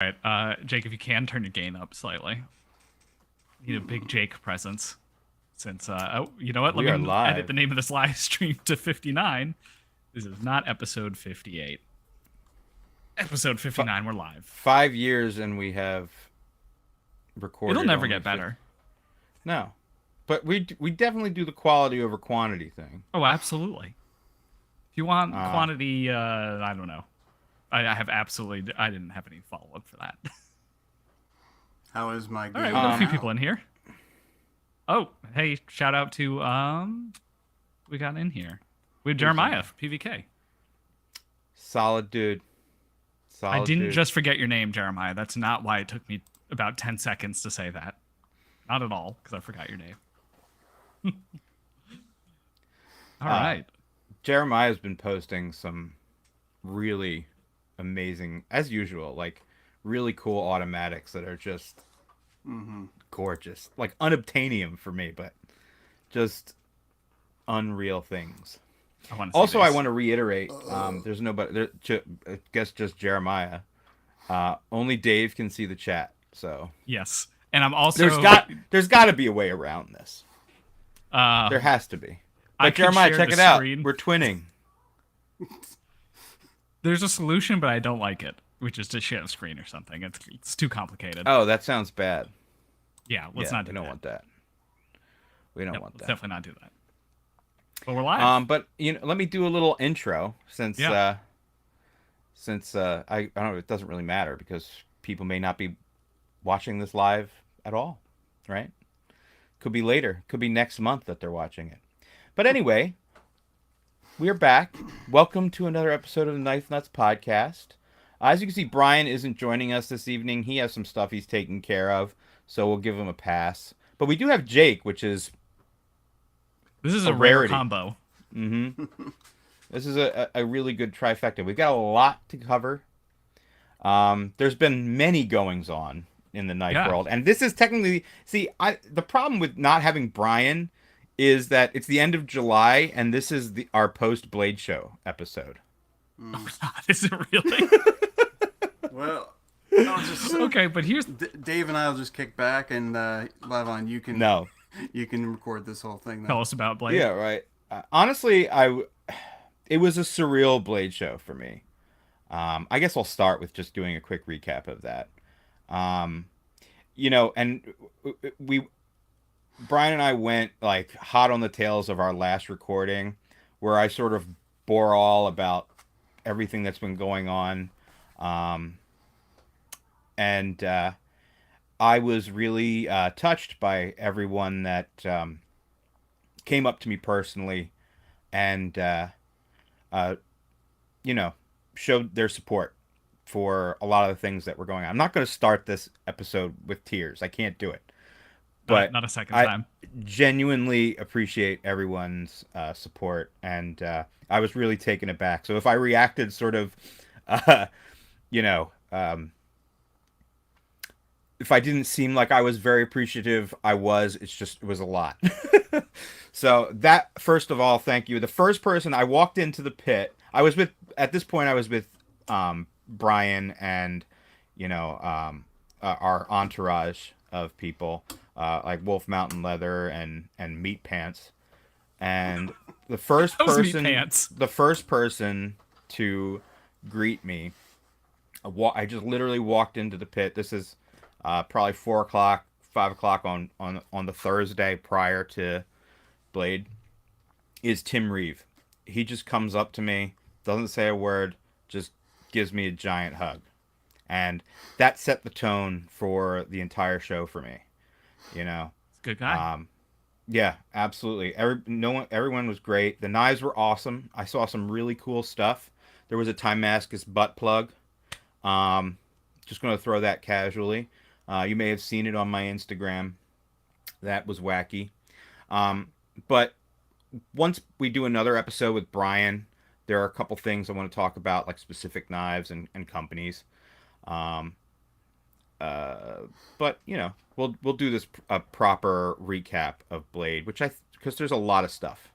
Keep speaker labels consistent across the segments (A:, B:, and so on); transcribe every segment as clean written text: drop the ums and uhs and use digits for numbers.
A: All right, Jake, if you can turn your gain up slightly. Need a big Jake presence. Since oh, you know what? Let
B: We are
A: me edit
B: live.
A: the name of this live stream to 59. This is not episode 58. Episode
B: F-
A: 59, we're live.
B: 5 years and we have
A: It'll
B: recorded
A: never
B: only
A: get
B: 50.
A: better.
B: No, but we definitely do the quality over quantity thing.
A: Oh, absolutely. If you want
B: Uh,
A: quantity, I don't know. I have absolutely. I didn't have any follow up for that.
C: How is my
A: All right,
C: game
A: we got a few
C: now?
A: people in here. Oh, hey, shout out to we got in here. We have Jeremiah from PVK.
B: solid dude.
A: I
B: Solid
A: didn't
B: dude.
A: just forget your name, Jeremiah. That's not why it took me about 10 seconds to say that. Not at all, because I forgot your name. All right.
B: Jeremiah's been posting some really amazing, as usual, like really cool automatics that are just gorgeous, like unobtainium for me, but just unreal things.
A: I want to see
B: Also, I
A: this.
B: want to reiterate: there's nobody. I guess just Jeremiah. Only Dave can see the chat, so
A: Yes. And I'm also
B: there's got to be a way around this.
A: uh
B: There has to be.
A: I
B: But
A: could
B: Jeremiah,
A: share
B: check
A: the
B: it out.
A: screen.
B: We're twinning.
A: There's a solution, but I don't like it, which is to share the screen or something. It's too complicated.
B: Oh, that sounds bad.
A: Yeah, let's
B: Yeah,
A: not do
B: we don't
A: that.
B: want that. We don't
A: Yep,
B: want
A: let's
B: that.
A: definitely not do that. But we're live.
B: But let me do a little intro since
A: Yeah.
B: I don't know, it doesn't really matter because people may not be watching this live at all, right? Could be later, could be next month that they're watching it. But anyway, we are back. Welcome to another episode of the Knife Nuts podcast. As you can see, Brian isn't joining us this evening. He has some stuff he's taking care of, so we'll give him a pass. But we do have Jake, which is
A: This is
B: a
A: a rare
B: rarity.
A: combo.
B: This is a really good trifecta. We've got a lot to cover. There's been many goings on in the knife
A: Yeah.
B: world, and this is technically the problem with not having Brian is that it's the end of July, and this is our post Blade Show episode.
A: Is it really?
C: Well, I'll just
A: Okay, but here's
C: Dave and I'll just kick back and Lavon, you can
B: No,
C: you can record this whole thing.
A: tell
C: Then.
A: us about Blade.
B: yeah, right. Honestly, it was a surreal Blade Show for me. I guess I'll start with just doing a quick recap of that. Um, and we Brian and I went like hot on the tails of our last recording, where I sort of bore all about everything that's been going on, um, and I was really touched by everyone that came up to me personally and uh, you know showed their support for a lot of the things that were going on. I'm not going to start this episode with tears. I can't do it. But
A: Not a second
B: I
A: time.
B: genuinely appreciate everyone's support, and I was really taken aback. So if I reacted sort of, uh, you know, if I didn't seem like I was very appreciative, I was. It was a lot. So that, first of all, thank you. The first person I walked into the pit, I was with. At this point, I was with Brian and our entourage of people, like Wolf Mountain Leather and Meat Pants. And the first
A: Those meat
B: person,
A: pants.
B: the first person to greet me, I just literally walked into the pit. This is probably 4 o'clock, 5 o'clock on the Thursday prior to Blade. Is Tim Reeve. He just comes up to me, doesn't say a word, just gives me a giant hug. And that set the tone for the entire show for me. You know,
A: Good guy.
B: yeah, absolutely. Everyone was great. The knives were awesome. I saw some really cool stuff. There was a Timascus butt plug. Just going to throw that casually. You may have seen it on my Instagram. That was wacky. But once we do another episode with Brian, there are a couple things I want to talk about, like specific knives and companies. Um, but we'll do this a proper recap of Blade, because there's a lot of stuff.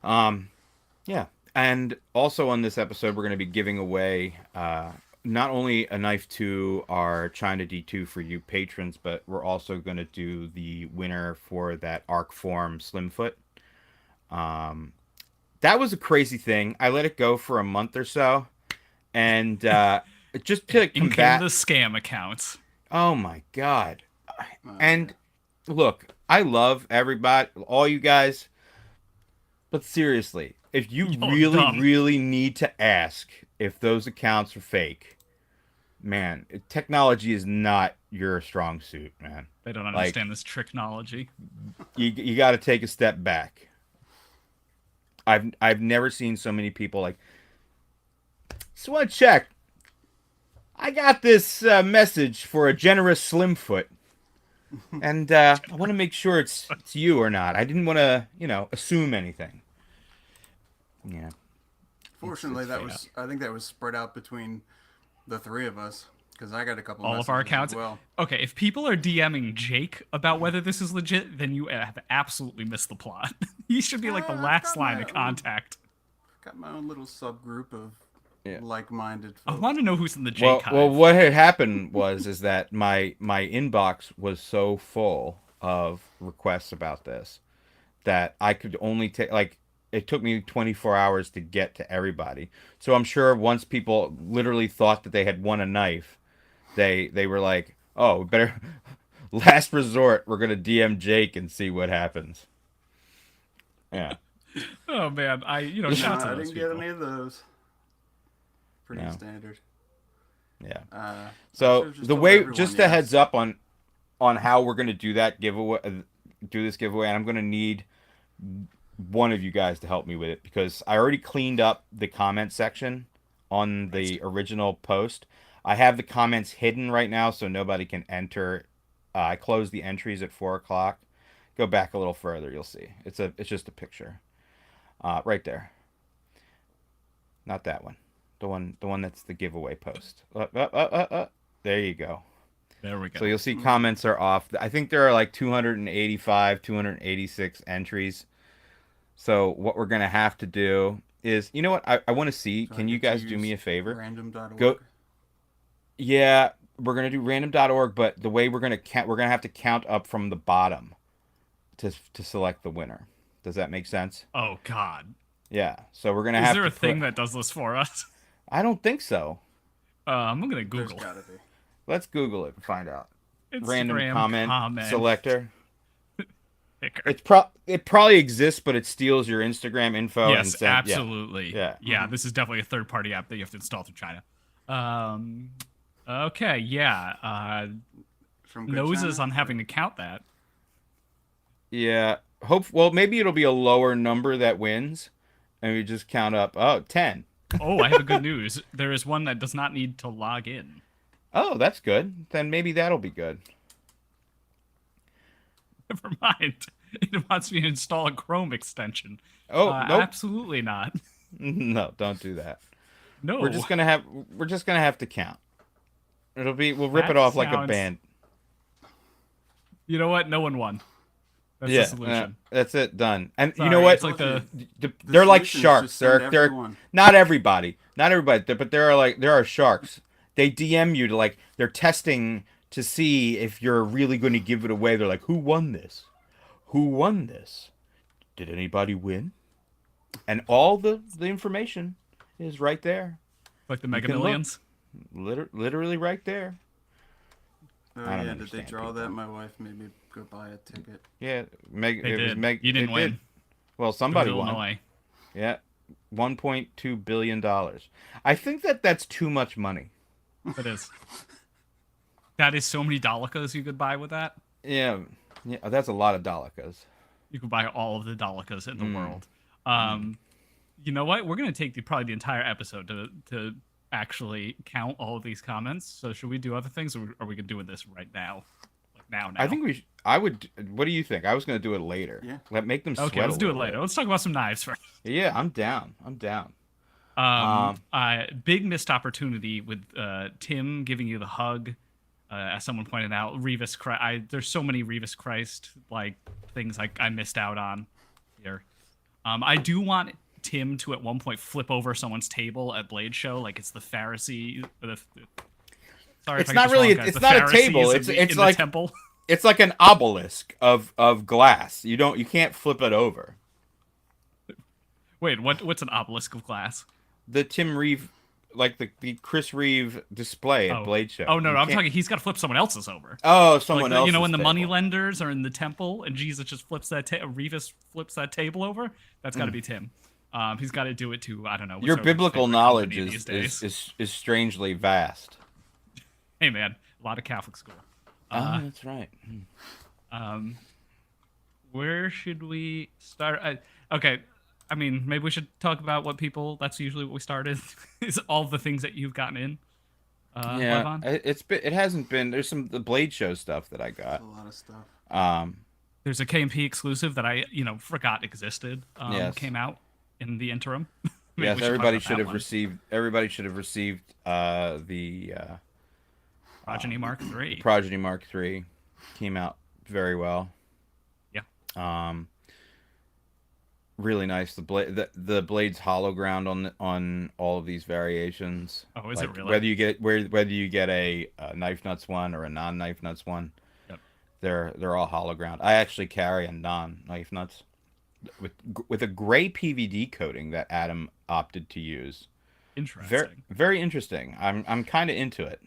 B: Yeah, and also on this episode we're going to be giving away not only a knife to our China D2 for you patrons, but we're also going to do the winner for that Arc Form Slimfoot. That was a crazy thing. I let it go for a month or so, and just to
A: Inking
B: combat
A: the scam accounts.
B: Oh my god. And look, I love everybody, all you guys, but seriously, if you
A: You're
B: really,
A: dumb.
B: really need to ask if those accounts are fake, man, technology is not your strong suit, man.
A: They don't
B: Like,
A: understand this technology.
B: you got to take a step back. I've never seen so many people like. So want to check. I got this message for a generous Slimfoot, and I want to make sure it's you or not. I didn't want to, assume anything. Yeah.
C: Fortunately,
B: It's
C: that
B: fake.
C: was. I think that was spread out between the three of us because I got a couple.
A: All of our
C: messages
A: accounts.
C: As well.
A: Okay, if people are DMing Jake about whether this is legit, then you have absolutely missed the plot. He should be like the
C: I've
A: last
C: got
A: line
C: my
A: of
C: own-
A: contact.
C: Got my own little subgroup of
B: Yeah.
C: like-minded.
A: I
C: Folks.
A: want to know who's in the Jake hive.
B: Well, what had happened is that my inbox was so full of requests about this that I could only take it took me 24 hours to get to everybody. So I'm sure once people literally thought that they had won a knife, they were like, "Oh, we better last resort, we're going to DM Jake and see what happens." Yeah.
A: Oh man,
C: No,
A: shout out to
C: I
A: those
C: didn't get
A: people.
C: any of those. Pretty
B: No.
C: standard.
B: Yeah.
C: I
B: So
C: should've just
B: the
C: told
B: way,
C: everyone
B: just a
C: yes.
B: heads up on how we're gonna do that giveaway, do this giveaway, and I'm gonna need one of you guys to help me with it because I already cleaned up the comment section on the original post. I have the comments hidden right now, so nobody can enter. I closed the entries at 4 o'clock. Go back a little further, you'll see. It's just a picture, right there. Not that one. The one that's the giveaway post. There you go.
A: There we go.
B: So you'll see comments are off. I think there are like 285, 286 entries. So what we're gonna have to do is, you know what? I want to see.
C: So I
B: Can you
C: get to
B: guys do me a
C: use
B: favor?
C: Random.org.
B: Go. Yeah, we're gonna do random.org, but the way we're gonna count, we're gonna have to count up from the bottom to select the winner. Does that make sense?
A: Oh God,
B: Yeah. So we're gonna
A: is
B: have
A: there
B: to
A: a thing
B: put-
A: that does this for us?
B: I don't think so.
A: I'm gonna
C: There's
A: Google
C: gotta be.
B: Let's Google it and find out. Random
A: Instagram
B: comment selector.
A: picker.
B: It probably exists, but it steals your Instagram info. and
A: Yes,
B: yeah.
A: absolutely.
B: Yeah.
A: This is definitely a third-party app that you have to install through China. Okay, yeah.
C: From Good
A: Noses
C: China?
A: on having to count that.
B: Yeah. Well, maybe it'll be a lower number that wins, and we just count up. Oh, 10.
A: Oh, I have a good news. There is one that does not need to log in.
B: Oh, that's good. Then maybe that'll be good.
A: Never mind. It wants me to install a Chrome extension.
B: Oh, nope.
A: Absolutely not.
B: No, don't do that.
A: No.
B: We're just gonna have to count. We'll rip
A: That
B: it off like a
A: sounds-
B: band.
A: You know what? No one won. That's
B: Yeah,
A: the solution.
B: that's it. Done. And you
A: Sorry,
B: know what?
A: It's like the
B: They're like
C: solution is
B: sharks.
C: just send
B: They're
C: everyone.
B: not everybody, but there are sharks. They DM you to they're testing to see if you're really going to give it away. They're like, who won this? Who won this? Did anybody win? And all the information is right there.
A: like the
B: You
A: Mega
B: can look.
A: Millions.
B: Literally right there.
C: Oh
B: I don't
C: yeah, did they
B: understand
C: draw
B: people.
C: that? My wife made me go buy a ticket.
B: Yeah,
A: They
B: it was
A: did. You didn't
B: it
A: win.
B: did. Well,
A: It was
B: somebody won.
A: Illinois.
B: Yeah, $1.2 billion. I think that's too much money.
A: It is. That is so many Dolikas you could buy with that.
B: Yeah, that's a lot of Dolikas.
A: You could buy all of the Dolikas in the
B: Mm.
A: world. You know what? We're gonna take probably the entire episode to actually count all of these comments. So should we do other things, or are we gonna do this right now? Like now?
B: I think I would. What do you think? I was gonna do it later.
C: Yeah.
B: Make them sweat.
A: Okay, let's
B: a
A: do it
B: little
A: later.
B: bit.
A: Let's talk about some knives first.
B: Yeah, I'm down.
A: Big missed opportunity with Tim giving you the hug. As someone pointed out, Revis Christ. There's so many Revis Christ things I missed out on here. I do want Tim to at one point flip over someone's table at Blade Show, like it's the Pharisee. Sorry,
B: It's
A: if I get
B: not
A: this
B: really.
A: wrong, guys,
B: It's
A: the
B: not a
A: Pharisees
B: table.
A: in
B: It's
A: the- in the
B: like
A: temple.
B: it's like an obelisk of glass. You can't flip it over.
A: Wait, what's an obelisk of glass?
B: The Tim Reeve, like the Chris Reeve display at Blade Show.
A: Oh no,
B: You
A: I'm
B: can't-
A: talking. He's got to flip someone else's over.
B: Oh, someone
A: Like
B: else.
A: you know when the money lenders are in the temple and Jesus just flips that Revis flips that table over. That's got to be Tim. He's got to do it to I don't know.
B: Your
A: what's our
B: biblical
A: favorite
B: knowledge
A: company these days.
B: is strangely vast.
A: Hey man, a lot of Catholic school.
B: Oh, that's right.
A: Where should we start? Okay, I mean maybe we should talk about what people. That's usually what we started. Is all the things that you've gotten in.
B: Yeah,
A: Levon?
B: it hasn't been. There's the Blade Show stuff that I got.
C: A lot of stuff.
A: There's a KMP exclusive that I forgot existed.
B: Yes.
A: Came out in the interim. Maybe
B: Yes,
A: we should talk
B: everybody
A: about
B: should
A: that
B: have
A: one.
B: received. Everybody should have received the
A: Progeny Mark III.
B: Progeny Mark III. Came out very well.
A: Yeah.
B: Really nice. The blade's hollow ground on all of these variations.
A: Oh, is it really?
B: Whether you get a knife nuts one or a non knife nuts one,
A: Yep.
B: they're all hollow ground. I actually carry a non knife nuts with a gray PVD coating that Adam opted to use.
A: Interesting.
B: Very interesting. I'm kind of into it,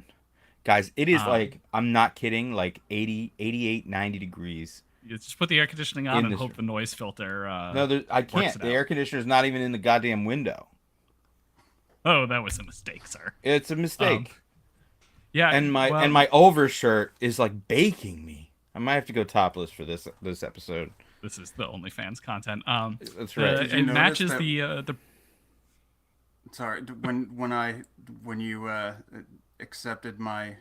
B: guys. It is like, I'm not kidding, like 80, 88, 90 degrees.
A: You just put the air conditioning on
B: In
A: and
B: this
A: hope the noise filter.
B: No, I
A: works
B: can't.
A: it
B: The
A: out.
B: air conditioner's not even in the goddamn window.
A: Oh, that was a mistake, sir.
B: It's a mistake.
A: Yeah.
B: And my
A: well,
B: my overshirt is like baking me. I might have to go topless for this episode.
A: This is the OnlyFans content.
B: That's right.
C: Did you
A: It
C: notice
A: matches
C: that-
A: the.
C: Sorry, when you accepted my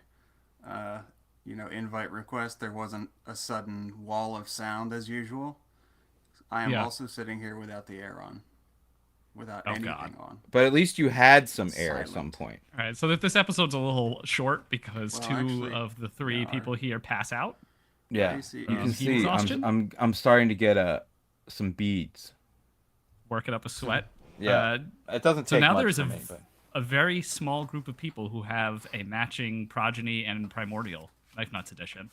C: invite request, there wasn't a sudden wall of sound as usual. I am
A: Yeah.
C: also sitting here without the air on, without
A: Oh,
C: anything
A: God.
C: on.
B: But at least you had some air at some
C: Silent.
B: point.
A: All right, so that this episode's a little short because
C: Well,
A: two
C: actually,
A: of the three
C: yeah,
A: people here pass out.
B: Yeah,
C: AC
B: you can
A: heat
B: see
A: exhaustion?
B: I'm starting to get some beads.
A: Working up a sweat.
B: Yeah, it doesn't
A: So
B: take
A: now
B: much
A: there is
B: for me, but
A: a very small group of people who have a matching Progeny and Primordial Knife Nuts edition.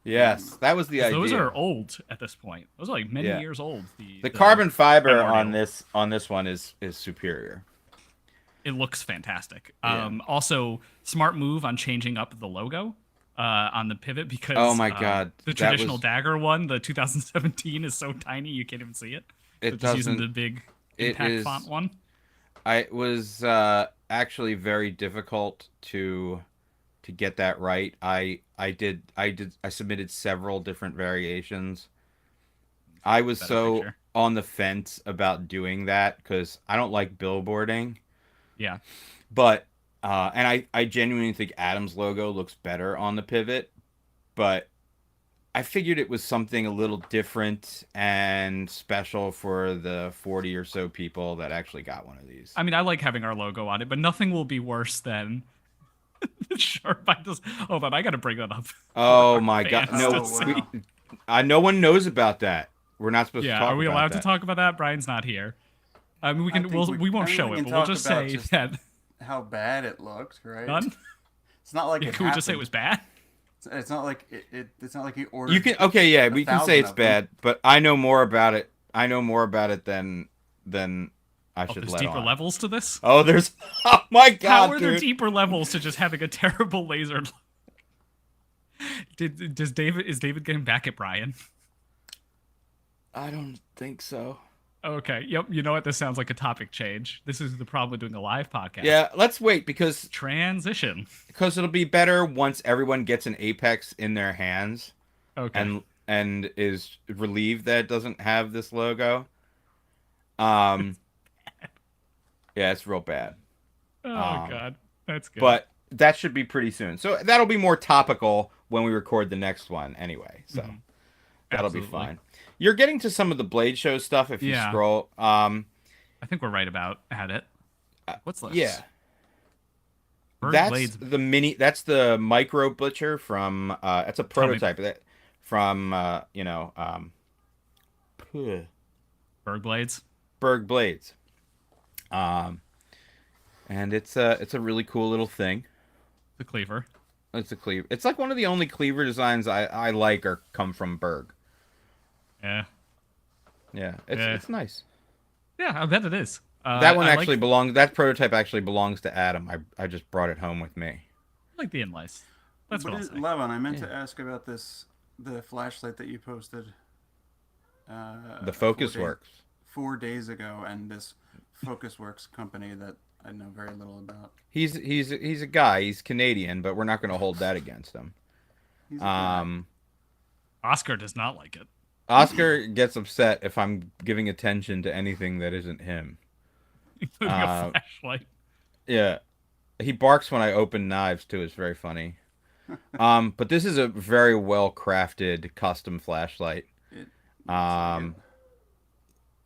B: yes, that was the idea.
A: Those are old at this point. Those are like many
B: Yeah.
A: years old.
B: The carbon fiber
A: Primordial.
B: on this one is superior.
A: It looks fantastic.
B: Yeah.
A: Also, smart move on changing up the logo on the pivot because
B: Oh my God,
A: the
B: that
A: traditional
B: was-
A: dagger one, the 2017, is so tiny you can't even see it.
B: It
A: So just using
B: doesn't-
A: the big
B: it
A: impact
B: is-
A: font one.
B: It was actually very difficult to get that right. I submitted several different variations. I was
A: Better
B: so
A: picture.
B: on the fence about doing that because I don't like billboarding.
A: Yeah.
B: But and I genuinely think Adam's logo looks better on the pivot, but I figured it was something a little different and special for the 40 or so people that actually got one of these.
A: I mean, I like having our logo on it, but nothing will be worse than the sharp. Hold on, I got to bring that up.
B: Oh
A: Our
B: my God!
A: fans
B: No,
A: to see.
B: no one knows about that. We're not supposed to
A: Yeah,
B: talk
A: are we
B: about
A: allowed
B: that.
A: to talk about that? Brian's not here. I mean, we can.
C: think
A: We won't
C: I mean,
A: show
C: we
A: it,
C: can
A: but we'll
C: talk
A: just
C: about
A: say
C: just-
A: that
C: How bad it looked, right?
A: none.
C: It's not like it
A: Can we just say it
C: happened.
A: was bad?
C: It's not like it's not like he ordered.
B: You can okay, yeah, we can say
C: 1,000
B: it's
C: of them.
B: bad, but I know more about it. I know more about it than I
A: Oh,
B: should
A: there's
B: let
A: deeper
B: on.
A: levels to this.
B: Oh, there's oh my
A: How
B: God,
A: are there
B: dude.
A: deeper levels to just having a terrible laser? Is David getting back at Brian?
B: I don't think so.
A: Okay. Yep. You know what? This sounds like a topic change. This is the problem with doing a live podcast.
B: Yeah, let's wait because
A: Transition.
B: it'll be better once everyone gets an Apex in their hands
A: Okay.
B: and is relieved that it doesn't have this logo. Yeah, it's real bad.
A: Oh God, that's good.
B: But that should be pretty soon. So that'll be more topical when we record the next one anyway. So that'll be
A: Absolutely.
B: fine. You're getting to some of the Blade Show stuff if you
A: Yeah.
B: scroll.
A: I think we're right about at it. What's this?
B: Yeah.
A: Bird
B: That's
A: Blades.
B: the mini. That's the micro butcher from. It's a prototype of that from.
A: Berg Blades.
B: Berg Blades. Um, and it's a really cool little thing.
A: The cleaver.
B: It's a cleaver. It's like one of the only cleaver designs I like or come from Berg.
A: Yeah.
B: Yeah,
A: Yeah.
B: it's nice.
A: Yeah, I bet it is.
B: That one
A: I
B: actually
A: like,
B: belongs. That prototype actually belongs to Adam. I just brought it home with me.
A: I like the inlays. That's
C: But
A: what I'll say.
C: Levin, I meant
B: Yeah.
C: to ask about the flashlight that you posted.
B: The Focus Works.
C: 4 days ago, and this Focus Works company that I know very little about.
B: He's a guy. He's Canadian, but we're not going to hold that against him.
C: He's a guy.
A: Oscar does not like it.
B: Oscar gets upset if I'm giving attention to anything that isn't him.
A: Including a flashlight.
B: Yeah, he barks when I open knives too. It's very funny. But this is a very well crafted custom flashlight. The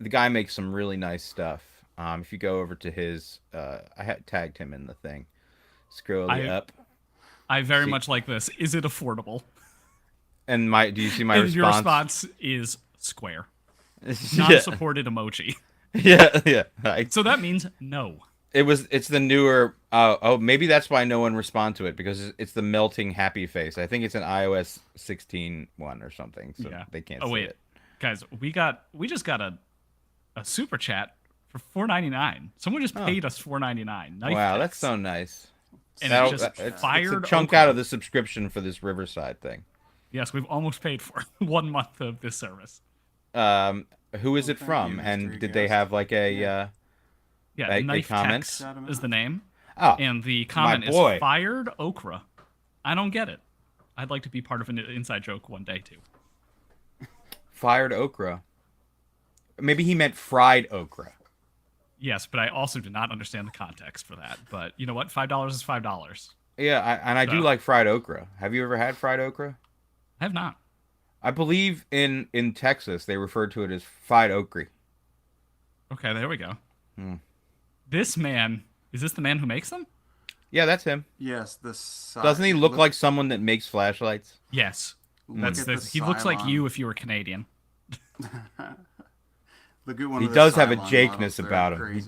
B: guy makes some really nice stuff. If you go over to his, I had tagged him in the thing. Scroll up.
A: I very much like this. Is it affordable?
B: And do you see my
A: And
B: response?
A: your response is square.
B: Yeah.
A: Non-supported emoji.
B: Yeah.
A: So that means no.
B: It's the newer. Maybe that's why no one respond to it, because it's the melting happy face. I think it's an iOS 16 one or something, so
A: Yeah.
B: they can't
A: Oh
B: see
A: wait,
B: it.
A: guys, we just got a super chat for $4.99. Someone just paid us $4.99.
B: Wow, that's so nice.
A: And
B: That'll-
A: it just
B: it's
A: fired
B: a chunk
A: okra.
B: out of the subscription for this Riverside thing.
A: Yes, we've almost paid for 1 month of this service.
B: Who is it
C: thank
B: from?
C: you,
B: and
C: Mr.
B: did they
C: Guest.
B: have like a?
A: Yeah,
B: a
A: Knife
B: comment?
A: Tex is the name,
B: Oh,
A: and the comment is
B: boy.
A: fired okra. I don't get it. I'd like to be part of an inside joke one day too.
B: fired okra. Maybe he meant fried okra.
A: Yes, but I also do not understand the context for that. But you know what? $5 is $5.
B: Yeah, I do
A: So.
B: like fried okra. Have you ever had fried okra?
A: I have not.
B: I believe in Texas they refer to it as fried okra.
A: Okay, there we go.
B: Hmm.
A: This man, is this the man who makes them?
B: Yeah, that's him.
C: Yes,
B: Doesn't he look like someone that makes flashlights?
A: Yes.
C: Look at the
A: He looks like
C: Cylon.
A: you if you were Canadian.
C: Look at one
B: He
C: of the
B: does have a
C: Cylon
B: Jakeness
C: models. They're
B: about him. He
C: crazy.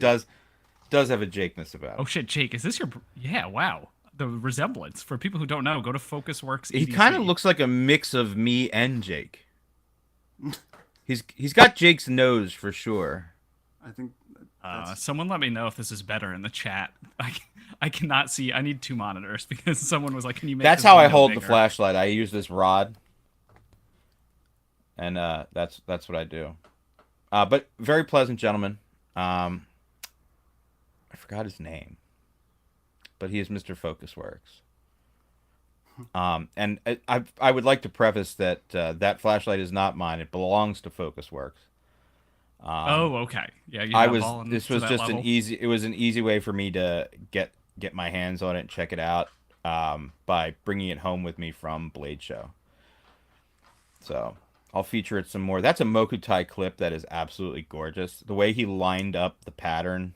B: does have a Jakeness about him.
A: Oh shit, Jake, is this your? Yeah, wow. The resemblance. For people who don't know, go to FocusWorks.
B: He
A: EDC.
B: kind of looks like a mix of me and Jake. He's got Jake's nose for sure.
C: I think that's
A: Someone let me know if this is better in the chat. I cannot see. I need 2 monitors because someone was like, "Can you make?"
B: That's
A: this
B: how I
A: window
B: hold the
A: bigger?"
B: flashlight. I use this rod, and that's what I do. But very pleasant gentleman. I forgot his name, but he is Mr. Focusworks. And I would like to preface that that flashlight is not mine. It belongs to Focusworks.
A: Oh, okay. Yeah, you
B: I
A: have
B: was.
A: fallen
B: This
A: to
B: was
A: that
B: just
A: level.
B: an easy. It was an easy way for me to get my hands on it and check it out by bringing it home with me from Blade Show. So I'll feature it some more. That's a Mokutai clip that is absolutely gorgeous. The way he lined up the pattern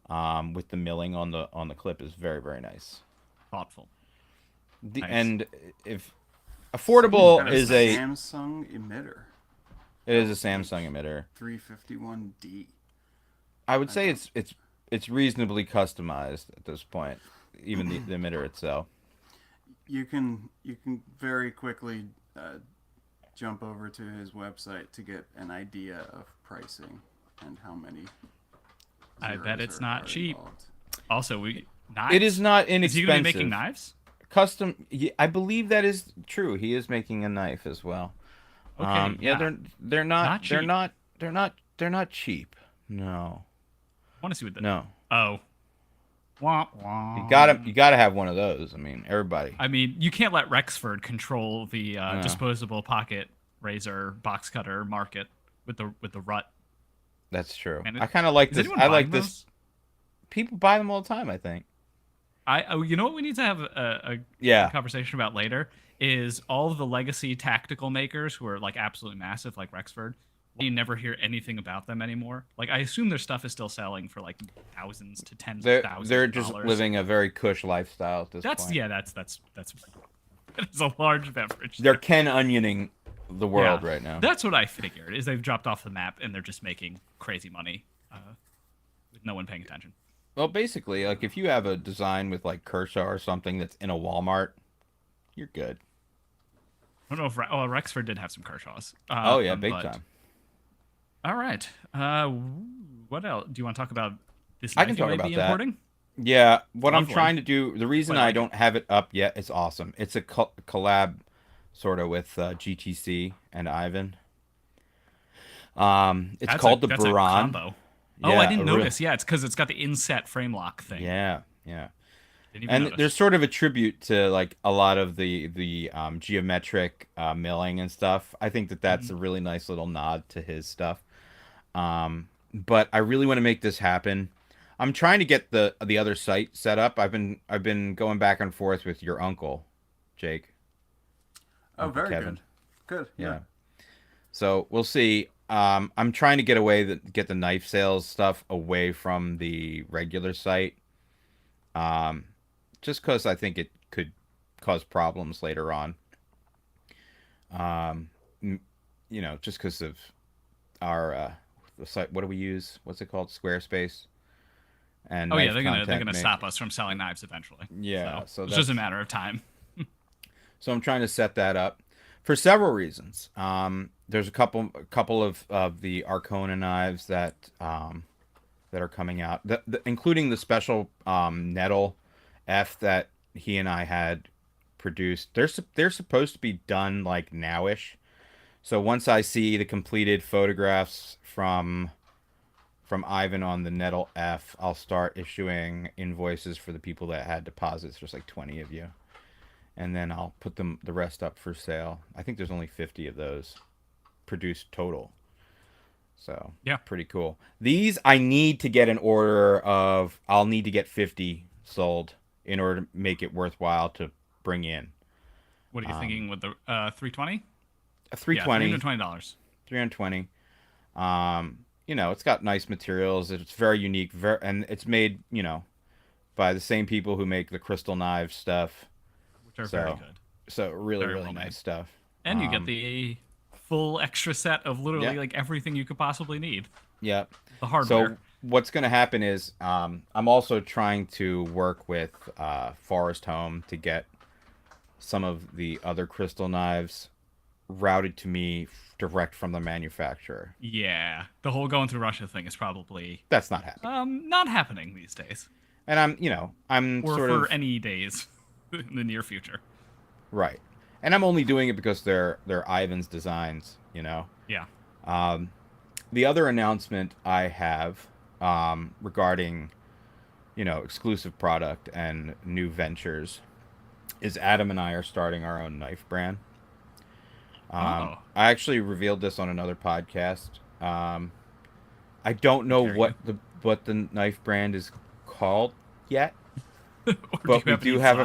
B: with the milling on the clip is very, very nice.
A: Thoughtful.
B: The,
A: Nice.
B: And if affordable
C: got
B: is a
C: Samsung emitter,
B: it is a Samsung emitter.
C: 351D.
B: I would say it's reasonably customized at this point, even the emitter itself.
C: You can very quickly jump over to his website to get an idea of pricing and how many.
A: I bet
C: zeros
A: it's not
C: are
A: cheap.
C: involved.
A: Also, knives.
B: It is not
A: Is he
B: inexpensive.
A: going to be making knives?
B: Custom. I believe that is true. He is making a knife as well.
A: Okay.
B: Yeah, they're not
A: cheap.
B: they're not cheap. No.
A: I want to see what the.
B: No.
A: Oh. Wah, wah.
B: You gotta have one of those. I mean, everybody.
A: I mean, you can't let Rexford control the disposable pocket razor box cutter market with the rut.
B: That's true.
A: And
B: I kind of like
A: Is
B: this.
A: anyone
B: I
A: buying
B: like
A: those?
B: this. People buy them all the time, I think.
A: You know what we need to have a
B: Yeah.
A: conversation about later is all of the legacy tactical makers who are like absolutely massive, like Rexford. You never hear anything about them anymore. Like I assume their stuff is still selling for like thousands to tens of thousands.
B: They're
A: of
B: just
A: dollars.
B: living a very cush lifestyle at this point.
A: That's it's a large beverage.
B: They're Ken Onioning the world right now.
A: That's what I figured. Is they've dropped off the map and they're just making crazy money. with no one paying attention.
B: Well, basically, like if you have a design with like Kershaw or something that's in a Walmart, you're good.
A: I don't know if Rexford did have some Kershaws.
B: Oh yeah, big
A: but
B: time.
A: all right. What else do you want to talk about? This
B: I
A: knife
B: can
A: you
B: talk
A: might
B: about
A: be
B: that.
A: importing.
B: Yeah, what I'm
A: Lovely.
B: trying to do, the reason
A: Quite
B: I
A: like
B: don't have it up yet, it's awesome. It's a collab sort of with GTC and Ivan. It's called the
A: That's a
B: Buran.
A: combo. Oh, I
B: Yeah,
A: didn't notice. Yeah, it's because it's got the inset frame lock thing.
B: yeah, yeah.
A: Didn't even
B: And
A: notice.
B: there's sort of a tribute to like a lot of the geometric milling and stuff. I think that that's a really nice little nod to his stuff. But I really want to make this happen. I'm trying to get the other site set up. I've been going back and forth with your uncle, Jake.
C: Oh,
B: Uncle
C: very
B: Kevin.
C: good.
B: Yeah. So we'll see. I'm trying to get the knife sales stuff away from the regular site. Just because I think it could cause problems later on. Just because of our the site. What do we use? What's it called? Squarespace. And
A: Oh yeah,
B: knife
A: they're gonna
B: content
A: stop us from selling knives eventually.
B: Yeah, so
A: it's just a
B: that's
A: matter of time.
B: so I'm trying to set that up for several reasons. There's a couple of the Arcona knives that are coming out, including the special Nettle F that he and I had produced. They're supposed to be done like nowish. So once I see the completed photographs from Ivan on the Nettle F, I'll start issuing invoices for the people that had deposits. There's like 20 of you. And then I'll put the rest up for sale. I think there's only 50 of those produced total. So,
A: Yeah.
B: pretty cool. These I need to get an order of, I'll need to get 50 sold in order to make it worthwhile to bring in.
A: What are you thinking with the 320?
B: A 320.
A: Yeah, $320.
B: 320. It's got nice materials. It's very unique, and it's made, by the same people who make the crystal knives stuff.
A: Which are very good.
B: So really,
A: Very
B: really
A: well made.
B: nice stuff.
A: And you get the full extra set of literally
B: Yeah.
A: like everything you could possibly need.
B: Yeah.
A: The hardware.
B: So what's going to happen is I'm also trying to work with Forest Home to get some of the other crystal knives routed to me direct from the manufacturer.
A: Yeah, the whole going through Russia thing is probably
B: That's not happening.
A: not happening these days,
B: And I'm
A: or
B: sort
A: for
B: of
A: any days in the near future.
B: right. And I'm only doing it because they're Ivan's designs,
A: Yeah.
B: The other announcement I have regarding, exclusive product and new ventures is Adam and I are starting our own knife brand. I actually revealed this on another podcast. I don't know what the knife brand is called yet, but we do have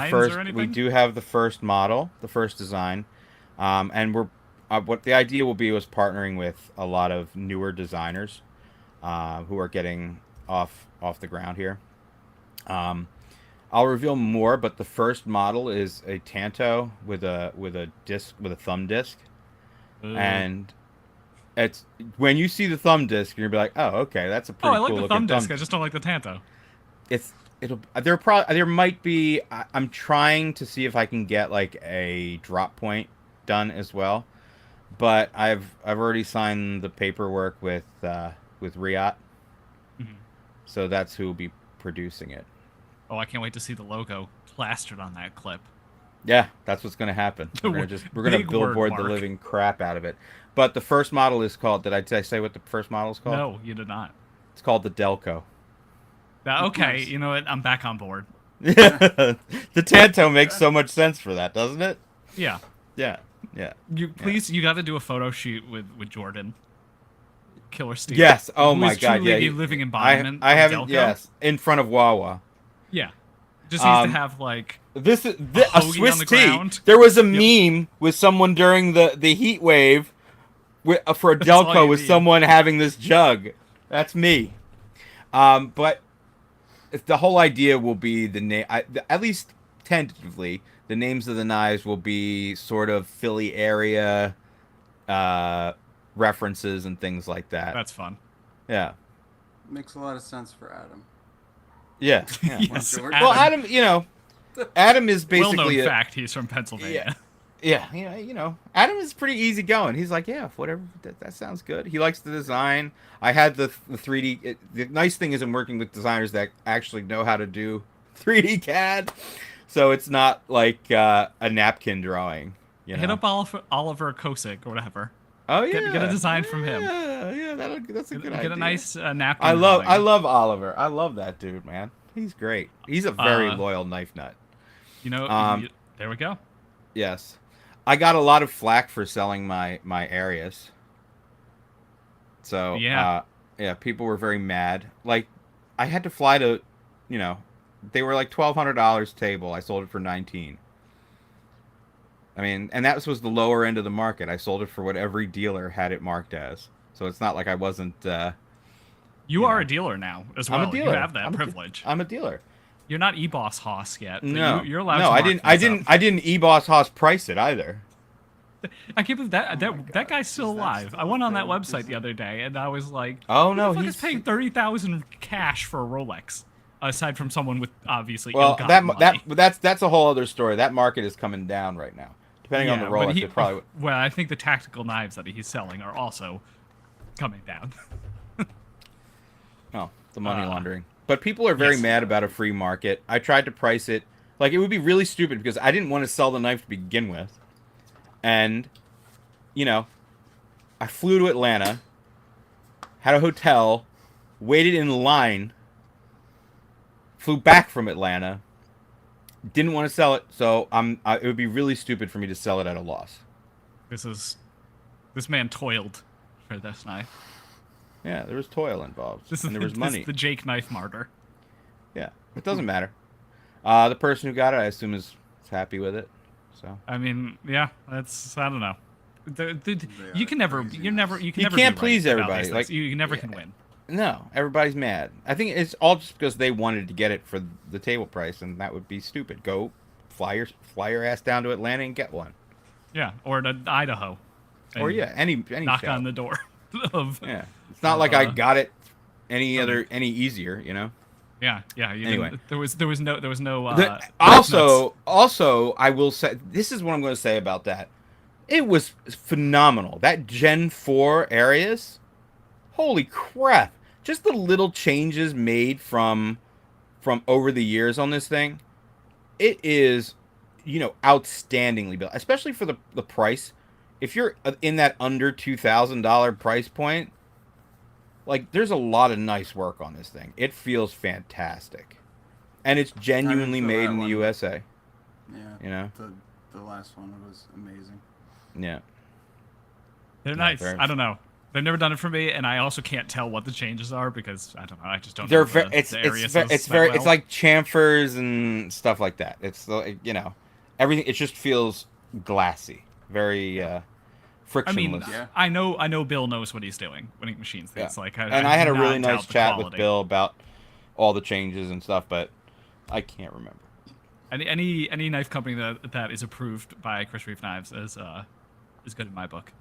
B: the first model, the first design, and we're what the idea will be was partnering with a lot of newer designers who are getting off the ground here. I'll reveal more, but the first model is a Tanto with a thumb disc, and it's when you see the thumb disc, you're gonna be like, oh, okay, that's a pretty cool looking thumb.
A: I like the thumb disc. I just don't like the Tanto.
B: There might be. I'm trying to see if I can get like a drop point done as well, but I've already signed the paperwork with Riot, so that's who will be producing it.
A: Oh, I can't wait to see the logo plastered on that clip.
B: Yeah, that's what's going to happen. We're gonna billboard the living crap out of it. But the first model is called. Did I say what the first model is called?
A: No, you did not.
B: It's called the Delco.
A: Okay, you know what? I'm back on board.
B: The Tanto makes so much sense for that, doesn't it?
A: Yeah.
B: Yeah.
A: You got to do a photo shoot with Jordan. Killer Steve.
B: Yes. Oh my God. Yeah.
A: A living embodiment.
B: I haven't.
A: Delco.
B: Yes. In front of Wawa.
A: Yeah. Just needs to have like
B: a Swiss
A: the
B: tea.
A: ground.
B: There was a meme with someone during the heat wave for a Delco with someone having this jug. That's me. But the whole idea will be the name. At least tentatively, the names of the knives will be sort of Philly area references and things like that.
A: That's fun.
B: Yeah.
C: Makes a lot of sense for Adam.
B: Yeah. Yeah.
A: Yes,
C: George.
B: Well, Adam, Adam is
A: well-known
B: basically
A: fact. He's from Pennsylvania.
B: yeah, Adam is pretty easygoing. He's like, yeah, whatever, that sounds good. He likes the design. I had the 3D. The nice thing is I'm working with designers that actually know how to do 3D CAD, so it's not like a napkin drawing.
A: Hit up Oliver Kosick or whatever.
B: Oh yeah,
A: Get a design from him.
B: Yeah, that's a good idea.
A: Get a nice napkin.
B: I
A: drawing.
B: love Oliver. I love that dude, man. He's great. He's a very loyal knife nut.
A: There we go.
B: Yes. I got a lot of flack for selling my Arius. So,
A: yeah,
B: people were very mad. Like, I had to fly to, they were like $1,200 table. I sold it for 19. I mean, and that was the lower end of the market. I sold it for what every dealer had it marked as. So it's not like I wasn't.
A: You are a dealer now as well.
B: I'm a dealer.
A: You have that privilege.
B: I'm a dealer.
A: You're not eBoss Haas yet. But
B: No,
A: you're allowed.
B: No,
A: to
B: I didn't eBoss Haas price it either.
A: I can't believe that guy's still alive. I went on that website the other day and I was like,
B: oh no,
A: he's paying 30,000 cash for a Rolex. Aside from someone with obviously
B: money. That's a whole other story. That market is coming down right now. Depending on the Rolex, it probably.
A: Well, I think the tactical knives that he's selling are also coming down.
B: Oh, the money laundering. But people are very mad about a free market. I tried to price it. Like, it would be really stupid because I didn't want to sell the knife to begin with. And, I flew to Atlanta, had a hotel, waited in line, flew back from Atlanta, didn't want to sell it, so it would be really stupid for me to sell it at a loss.
A: This man toiled for this knife.
B: Yeah, there was toil involved, and there was money.
A: The Jake knife martyr.
B: Yeah, it doesn't matter. The person who got it, I assume, is happy with it. So
A: I mean, yeah, that's I don't know. You can never
B: please everybody. Like
A: you never can win.
B: No, everybody's mad. I think it's all just because they wanted to get it for the table price, and that would be stupid. Go fly your ass down to Atlanta and get one.
A: Yeah, or to Idaho.
B: Or any
A: knock
B: show.
A: on the door.
B: It's not like I got it any easier,
A: Yeah.
B: Anyway,
A: there was no.
B: Also, I will say this is what I'm going to say about that. It was phenomenal. That Gen 4 Arius, holy crap! Just the little changes made from over the years on this thing, it is, outstandingly built, especially for the price. If you're in that under $2,000 price point, like, there's a lot of nice work on this thing. It feels fantastic, and it's genuinely made in the USA.
C: Yeah, the last one was amazing.
B: Yeah,
A: they're nice. I don't know. They've never done it for me, and I also can't tell what the changes are because I don't know. I just don't.
B: It's like chamfers and stuff like that. It's everything. It just feels glassy, very frictionless.
A: I mean, I know Bill knows what he's doing when he machines things. Like,
B: I had a really nice chat with Bill about all the changes and stuff, but I can't remember.
A: Any knife company that is approved by Chris Reeve Knives is good in my book.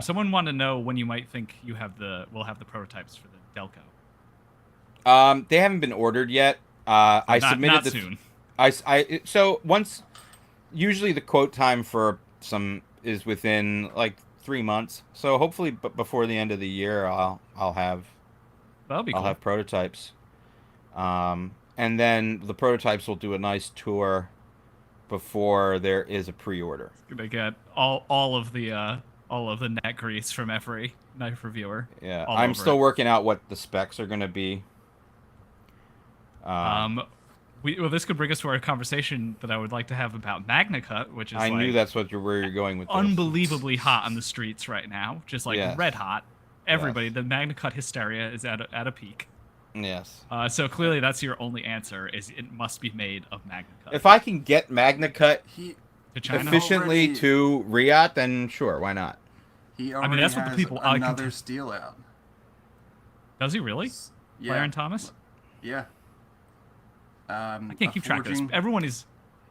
A: Someone wanted to know when you might think we'll have the prototypes for the Delco.
B: They haven't been ordered yet. I submitted soon. So once, usually the quote time for some is within like 3 months. So hopefully, before the end of the year, I'll have have prototypes. And then the prototypes will do a nice tour before there is a pre-order.
A: Gonna get all of the net grease from every knife reviewer.
B: Yeah, I'm still working out what the specs are going to be.
A: This could bring us to our conversation that I would like to have about MagnaCut, which is
B: knew that's where you're going with this.
A: Unbelievably hot on the streets right now, just like red hot. Everybody, the MagnaCut hysteria is at a peak.
B: Yes.
A: So clearly that's your only answer, is it must be made of MagnaCut.
B: If I can get MagnaCut
A: to China
B: efficiently to Riyadh, then sure, why not?
C: He already has what the people another steel out.
A: Does he really?
C: Yeah.
A: Byron Thomas?
C: Yeah.
A: I can't keep track of this. Everyone is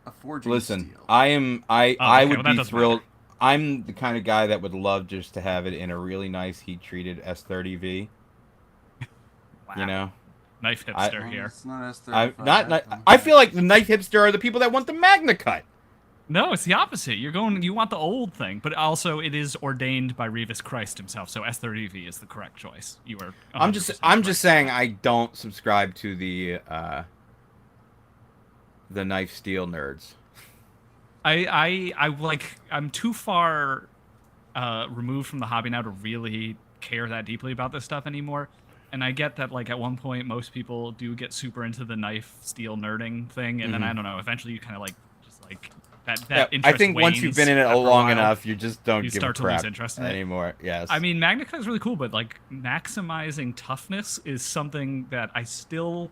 C: a forging
B: Listen,
C: steel.
B: I would be thrilled.
A: Matter.
B: I'm the kind of guy that would love just to have it in a really nice heat-treated S30V. You know,
A: Knife hipster
C: Well,
A: here.
C: it's not S35.
B: I feel like the knife hipster are the people that want the MagnaCut.
A: No, it's the opposite. You want the old thing, but also it is ordained by Revis Christ himself. So S30V is the correct choice. You are.
B: I'm
A: 100%
B: just
A: correct.
B: saying I don't subscribe to the knife steel nerds.
A: I'm too far removed from the hobby now to really care that deeply about this stuff anymore. And I get that, like, at one point most people do get super into the knife steel nerding thing, and then I don't know. Eventually, you kind of like just like that interest
B: I think once you've been in it
A: wanes after a
B: long
A: while.
B: enough, you just don't
A: You
B: give
A: start
B: a
A: to
B: crap
A: lose interest in it.
B: anymore. Yes.
A: I mean, MagnaCut is really cool, but like maximizing toughness is something that I still,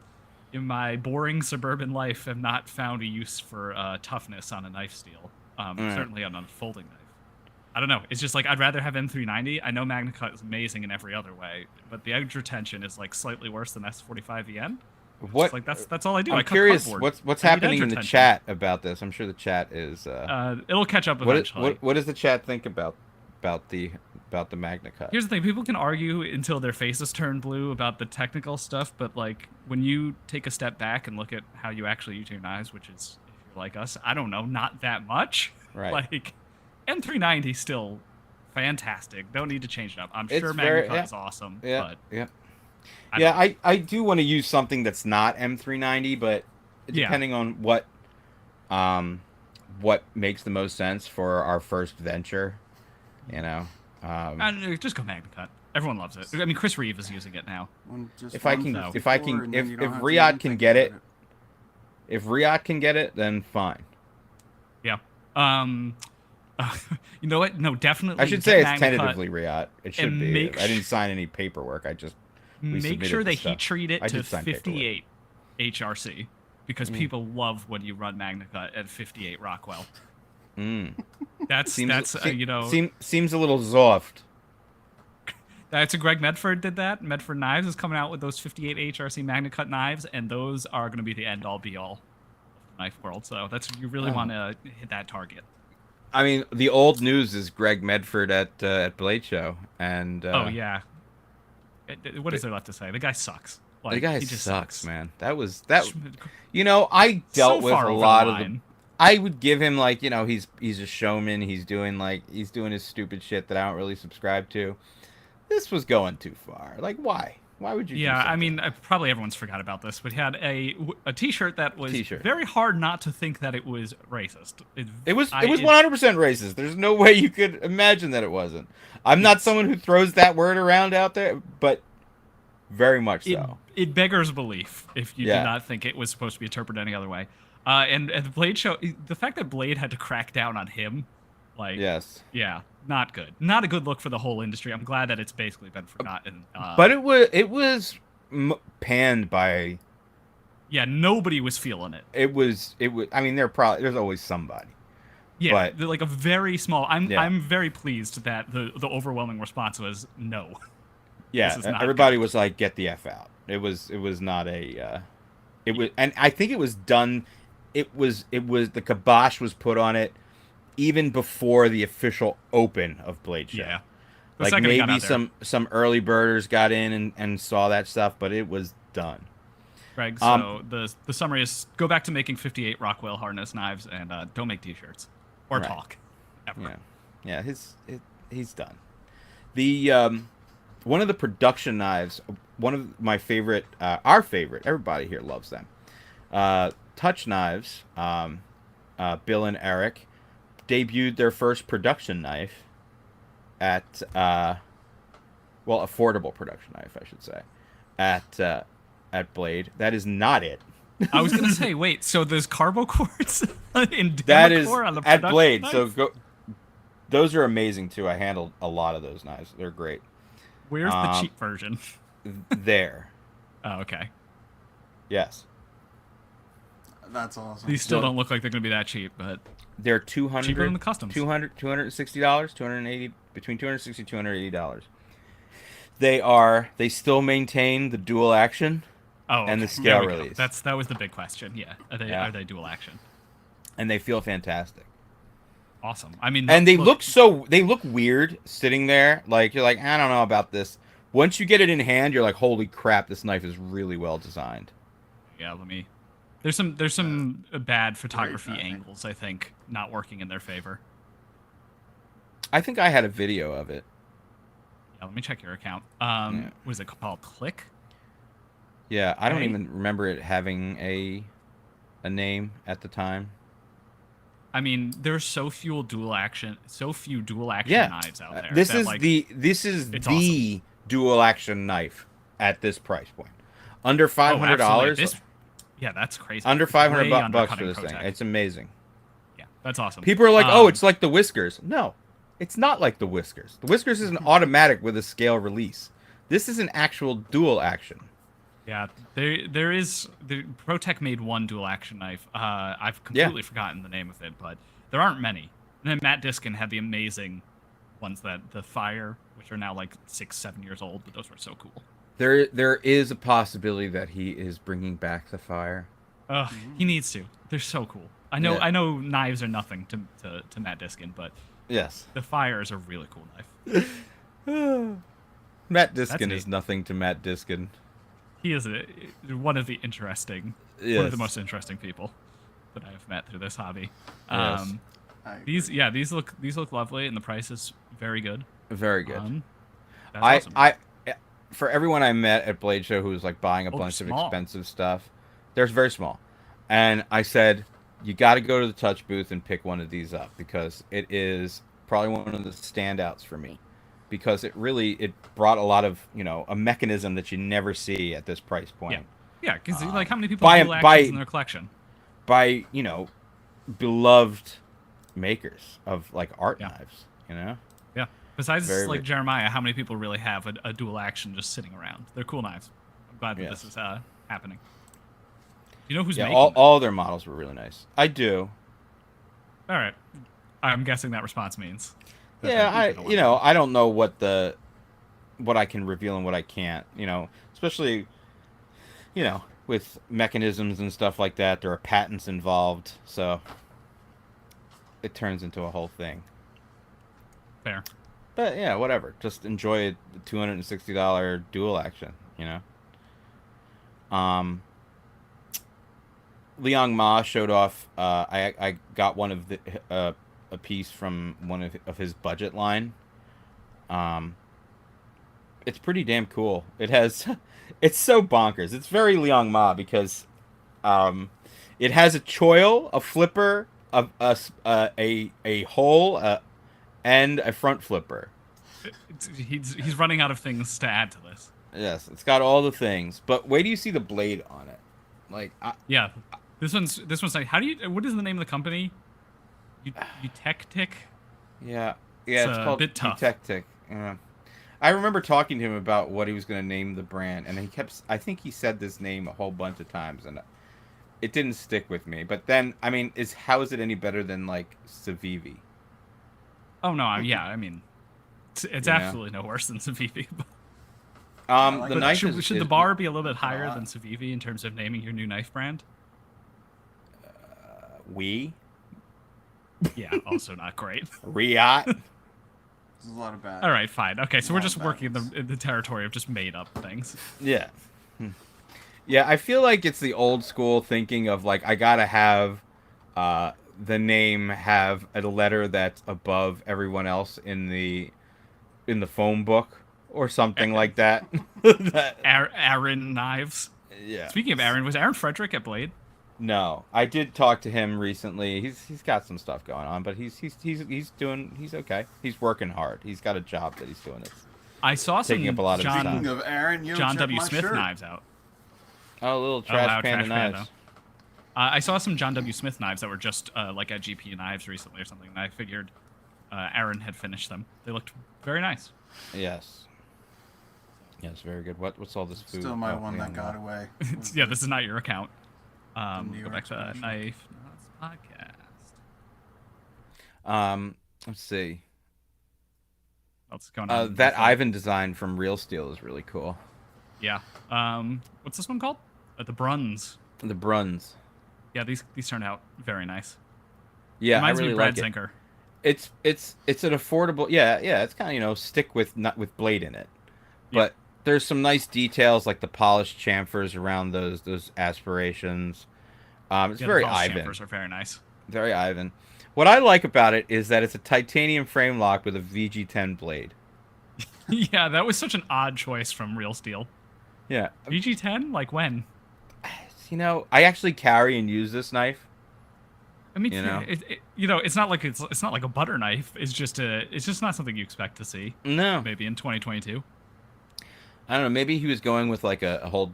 A: in my boring suburban life, have not found a use for toughness on a knife steel. Certainly on a folding knife. I don't know. It's just like I'd rather have M390. I know MagnaCut is amazing in every other way, but the edge retention is like slightly worse than S45VN.
B: What?
A: Like that's all I do.
B: I'm
A: I cut
B: curious.
A: cardboard.
B: What's
A: I need
B: happening
A: edge
B: in the
A: retention.
B: chat about this? I'm sure the chat is.
A: It'll catch up eventually.
B: What does the chat think about the MagnaCut?
A: Here's the thing: people can argue until their faces turn blue about the technical stuff, but like when you take a step back and look at how you actually use your knives, which is, if you're like us, I don't know, not that much.
B: Right.
A: Like M390 still fantastic. Don't need to change it up. I'm sure
B: It's very-
A: MagnaCut
B: yeah.
A: is awesome.
B: Yeah.
A: But
B: Yeah.
A: I
B: Yeah,
A: don't-
B: I do want to use something that's not M390, but
A: Yeah.
B: depending on what makes the most sense for our first venture, you know.
A: just go MagnaCut. Everyone loves it. I mean, Chris Reeve is using it now.
B: If I can- if Riyadh can get it, if Riyadh can get it, then fine.
A: Yeah. You know what? No, definitely.
B: I should
A: get
B: say it's
A: MagnaCut.
B: tentatively Riyadh. It should
A: and
B: be.
A: make
B: I didn't sign any paperwork. We
A: Make
B: submitted
A: sure
B: the
A: they
B: stuff.
A: heat treat it
B: I
A: to
B: did sign paperwork.
A: 58 HRC because people love when you run MagnaCut at 58 Rockwell. That's you know,
B: seems a little soft.
A: that's a Greg Medford did that. Medford Knives is coming out with those 58 HRC MagnaCut knives, and those are going to be the end all be all of the knife world. So that's you really want to hit that target.
B: I mean, the old news is Greg Medford at Blade Show, and
A: Oh yeah. What is there left to say? The guy sucks. Like,
B: the guy
A: he just
B: sucks,
A: sucks,
B: man. That. You know, I dealt
A: so
B: with
A: far
B: a
A: over
B: lot
A: the
B: of the.
A: line.
B: I would give him, like, you know, he's a showman. He's doing his stupid shit that I don't really subscribe to. This was going too far. Like, why? Why would you?
A: Yeah,
B: do
A: I
B: something?
A: mean, probably everyone's forgot about this, but he had a T-shirt that was very hard not to think that it was racist.
B: It was 100% racist. There's no way you could imagine that it wasn't. I'm not someone who throws that word around out there, but very much so.
A: It beggars belief if you did not think it was supposed to be interpreted any other way. And the Blade show, the fact that Blade had to crack down on him, like, yeah, not good. Not a good look for the whole industry. I'm glad that it's basically been forgotten.
B: But it was panned by.
A: Yeah, nobody was feeling it.
B: It was. I mean, there's always somebody.
A: Yeah,
B: but,
A: like a very small. I'm very pleased that the overwhelming response was no.
B: Yeah, everybody was like, "Get the F out." It was not a. It was, and I think it was done. It was the kibosh was put on it even before the official open of Blade Show.
A: Yeah,
B: like maybe some early birders got in and saw that stuff, but it was done.
A: Greg, so the summary is: go back to making 58 Rockwell harness knives and don't make T-shirts or talk ever.
B: Yeah, he's done. The one of the production knives, one of my favorite, our favorite, everybody here loves them. Touch knives. Bill and Eric debuted their first production knife at affordable production knife, I should say, at Blade. That is not it.
A: I was gonna say, wait, so there's carbo quartz in
B: that is
A: on the
B: at Blade.
A: knife?
B: So those are amazing too. I handled a lot of those knives. They're great.
A: Where's the cheap version?
B: There.
A: Oh, okay.
B: Yes.
C: That's awesome.
A: These still don't look like they're gonna be that cheap, but
B: they're $200
A: cheaper than the customs.
B: $260, $280, between $260 $280. They still maintain the dual action.
A: Oh,
B: and the scale release.
A: That was the big question. Yeah, are they dual action?
B: And they feel fantastic.
A: Awesome. I mean,
B: and they look weird sitting there. Like, you're like, I don't know about this, once you get it in hand, you're like, holy crap, this knife is really well designed.
A: Yeah, let me. There's some bad photography
C: timing.
A: angles, I think, not working in their favor.
B: I think I had a video of it.
A: Yeah, let me check your account.
B: Yeah.
A: What is it called? Click?
B: Yeah, I don't
A: Okay.
B: even remember it having a name at the time.
A: I mean, there's so few dual action
B: Yeah,
A: knives out there.
B: this
A: that,
B: is
A: like,
B: the
A: awesome.
B: dual action knife at this price point. Under
A: Oh, absolutely.
B: $500.
A: Yeah, that's crazy.
B: Under
A: It's
B: 500
A: way
B: bucks for
A: undercutting
B: this thing.
A: ProTech.
B: It's amazing.
A: Yeah, that's awesome.
B: People are like, "Oh, it's like the Whiskers." No, it's not like the Whiskers. The Whiskers is an automatic with a scale release. This is an actual dual action.
A: Yeah, there is the ProTech made one dual action knife. I've completely forgotten the name of it, but there aren't many. And then Matt Diskin had the amazing ones that the Fire, which are now like 6-7 years old, but those were so cool.
B: There is a possibility that he is bringing back the Fire.
A: Ugh, he needs to. They're so cool. I know knives are nothing to Matt Diskin, but
B: Yes.
A: the Fire is a really cool knife.
B: Matt Diskin
A: neat.
B: is nothing to Matt Diskin.
A: He is one of the one of the most interesting people that I have met through this hobby.
B: Yes.
A: These look lovely, and the price is very good.
B: Very good.
A: That's awesome.
B: I for everyone I met at Blade Show who was like buying a bunch of
A: small.
B: expensive stuff, they're very small, and I said, you got to go to the touch booth and pick one of these up because it is probably one of the standouts for me, because it brought a lot of, a mechanism that you never see at this price point.
A: Yeah, because like, how many people
B: by-
A: have dual actions in their collection?
B: By beloved makers of like art knives,
A: Yeah. Besides
B: Very
A: like
B: rich.
A: Jeremiah, how many people really have a dual action just sitting around? They're cool knives. I'm glad that this is happening. You know who's making them?
B: all their models were really nice. I do.
A: All right. I'm guessing that response means. that
B: Yeah,
A: they're gonna want
B: I don't know what I can reveal and what I can't, especially, with mechanisms and stuff like that. There are patents involved, so it turns into a whole thing.
A: Fair.
B: But yeah, whatever. Just enjoy the $260 dual action, Liang Ma showed off. I got one of a piece from one of his budget line. It's pretty damn cool. It has, it's so bonkers. It's very Liang Ma because, it has a choil, a flipper, a hole, and a front flipper.
A: He's running out of things to add to this.
B: Yes, it's got all the things. But wait till you see the blade on it. Like,
A: Yeah. This one's like, what is the name of the company? Utectic?
B: yeah,
A: It's
B: it's
A: a
B: called
A: bit tough.
B: Utectic. Yeah. I remember talking to him about what he was going to name the brand, and I think he said this name a whole bunch of times, and it didn't stick with me. But then, I mean, how is it any better than like Civivi?
A: Oh no, yeah, I mean, it's absolutely no worse than Civivi.
B: The
A: But
B: knife
A: should the bar be a little bit higher than Civivi in terms of naming your new knife brand?
B: We
A: Yeah, also not great.
B: Riot.
C: There's a lot of bad.
A: All right, fine. Okay, so we're
C: Lot
A: just
C: of
A: working
C: bad
A: in the territory of just made up things.
B: Yeah. Yeah, I feel like it's the old school thinking of like, I gotta have the name have a letter that's above everyone else in the phone book or something like that.
A: Aaron Knives.
B: Yeah.
A: Speaking of Aaron, was Aaron Frederick at Blade?
B: No, I did talk to him recently. He's got some stuff going on, but he's okay. He's working hard. He's got a job that he's doing. That's
A: I saw some
B: taking up a lot of his time.
C: Speaking of Aaron, you
A: John
C: check
A: W.
C: my
A: Smith
C: shirt.
A: knives out.
B: Oh, little
A: Oh,
B: trash
A: wow,
B: panda
A: Trash
B: knives.
A: Panda. I saw some John W. Smith knives that were just like at GP Knives recently or something, and I figured Aaron had finished them. They looked very nice.
B: Yes. Yes, very good. What's all this food?
C: Still my
B: Oh,
C: one that
B: yeah,
C: got
B: no.
C: away.
A: Yeah, this is not your account.
C: New
A: Go back to
C: York
A: Knife Nuts podcast.
B: Let's see.
A: What's going on?
B: That Ivan design from Real Steel is really cool.
A: Yeah. What's this one called? The Bruns.
B: The Bruns.
A: Yeah, these turned out very nice.
B: Yeah,
A: Reminds
B: I really
A: me of Brad
B: like it.
A: Zinker.
B: It's an affordable. Yeah. It's kind of stick with not with blade in it, but there's some nice details like the polished chamfers around those aspirations. It's
A: Yeah,
B: very
A: the polished
B: Ivan.
A: chamfers are very nice.
B: Very Ivan. What I like about it is that it's a titanium frame lock with a VG10 blade.
A: Yeah, that was such an odd choice from Real Steel.
B: Yeah.
A: VG10? Like when?
B: You know, I actually carry and use this knife.
A: I mean,
B: You know?
A: it's not like it's not like a butter knife. It's just not something you expect to see.
B: No.
A: Maybe in 2022.
B: I don't know. Maybe he was going with like a whole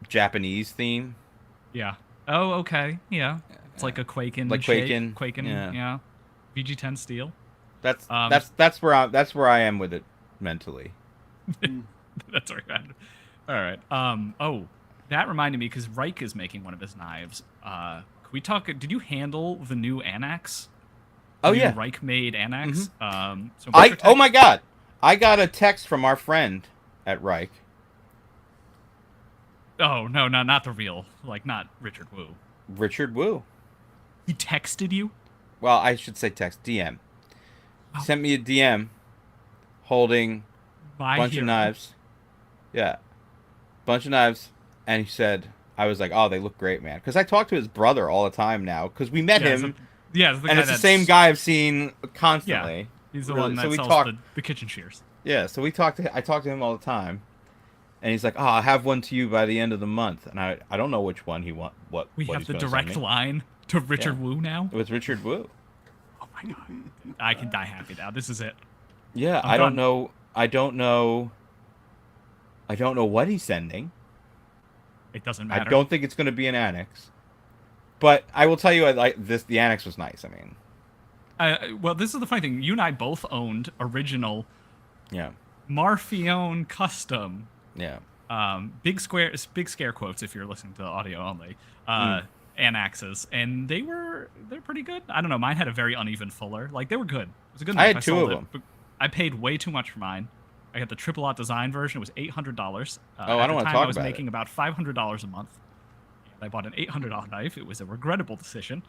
B: Japanese theme.
A: Yeah. Oh, okay. Yeah. It's like a Quaken.
B: Like Quaken.
A: Quaken.
B: Yeah.
A: Yeah. VG10 steel.
B: That's that's where I am with it mentally.
A: That's right. All right. Oh, that reminded me because Reich is making one of his knives. Could we talk? Did you handle the new Anax?
B: Oh
A: New
B: yeah.
A: Reich made Anax. So
B: Oh my god. I got a text from our friend at Reich.
A: Oh no, not the real, like not Richard Wu.
B: Richard Wu.
A: He texted you?
B: Well, I should say text DM. He sent me a DM holding
A: My
B: a bunch
A: hero.
B: of knives. Yeah. Bunch of knives. And he said, I was like, oh, they look great, man. Because I talk to his brother all the time now. Because we met him.
A: Yeah,
B: And it's the same guy I've seen constantly.
A: Yeah, he's the
B: Really.
A: one that
B: So we
A: sells
B: talk-
A: the kitchen shears.
B: Yeah, so I talk to him all the time. And he's like, oh, I'll have one to you by the end of the month. And I don't know which one he want.
A: We
B: what
A: have
B: he's
A: the
B: gonna send
A: direct
B: me.
A: line to Richard Wu now.
B: It was Richard Wu.
A: Oh my god, I can die happy now. This is it.
B: Yeah,
A: I'm
B: I don't
A: done.
B: know. I don't know what he's sending.
A: It doesn't matter.
B: I don't think it's going to be an annex. But I will tell you, I like this. The annex was nice. I mean,
A: Well, this is the funny thing. You and I both owned original
B: yeah,
A: Marfione custom.
B: yeah.
A: Big scare quotes if you're listening to the audio only. Anaxes, and they're pretty good. I don't know. Mine had a very uneven fuller. Like they were good. It was a good.
B: I
A: knife.
B: had two
A: sold
B: of
A: it,
B: them.
A: but I paid way too much for mine. I got the triple lot design version. It was $800.
B: Oh, I don't
A: want
B: wanna
A: to
B: talk
A: I was
B: about
A: making about $500 a month. And I bought an $800 knife. It was a regrettable decision.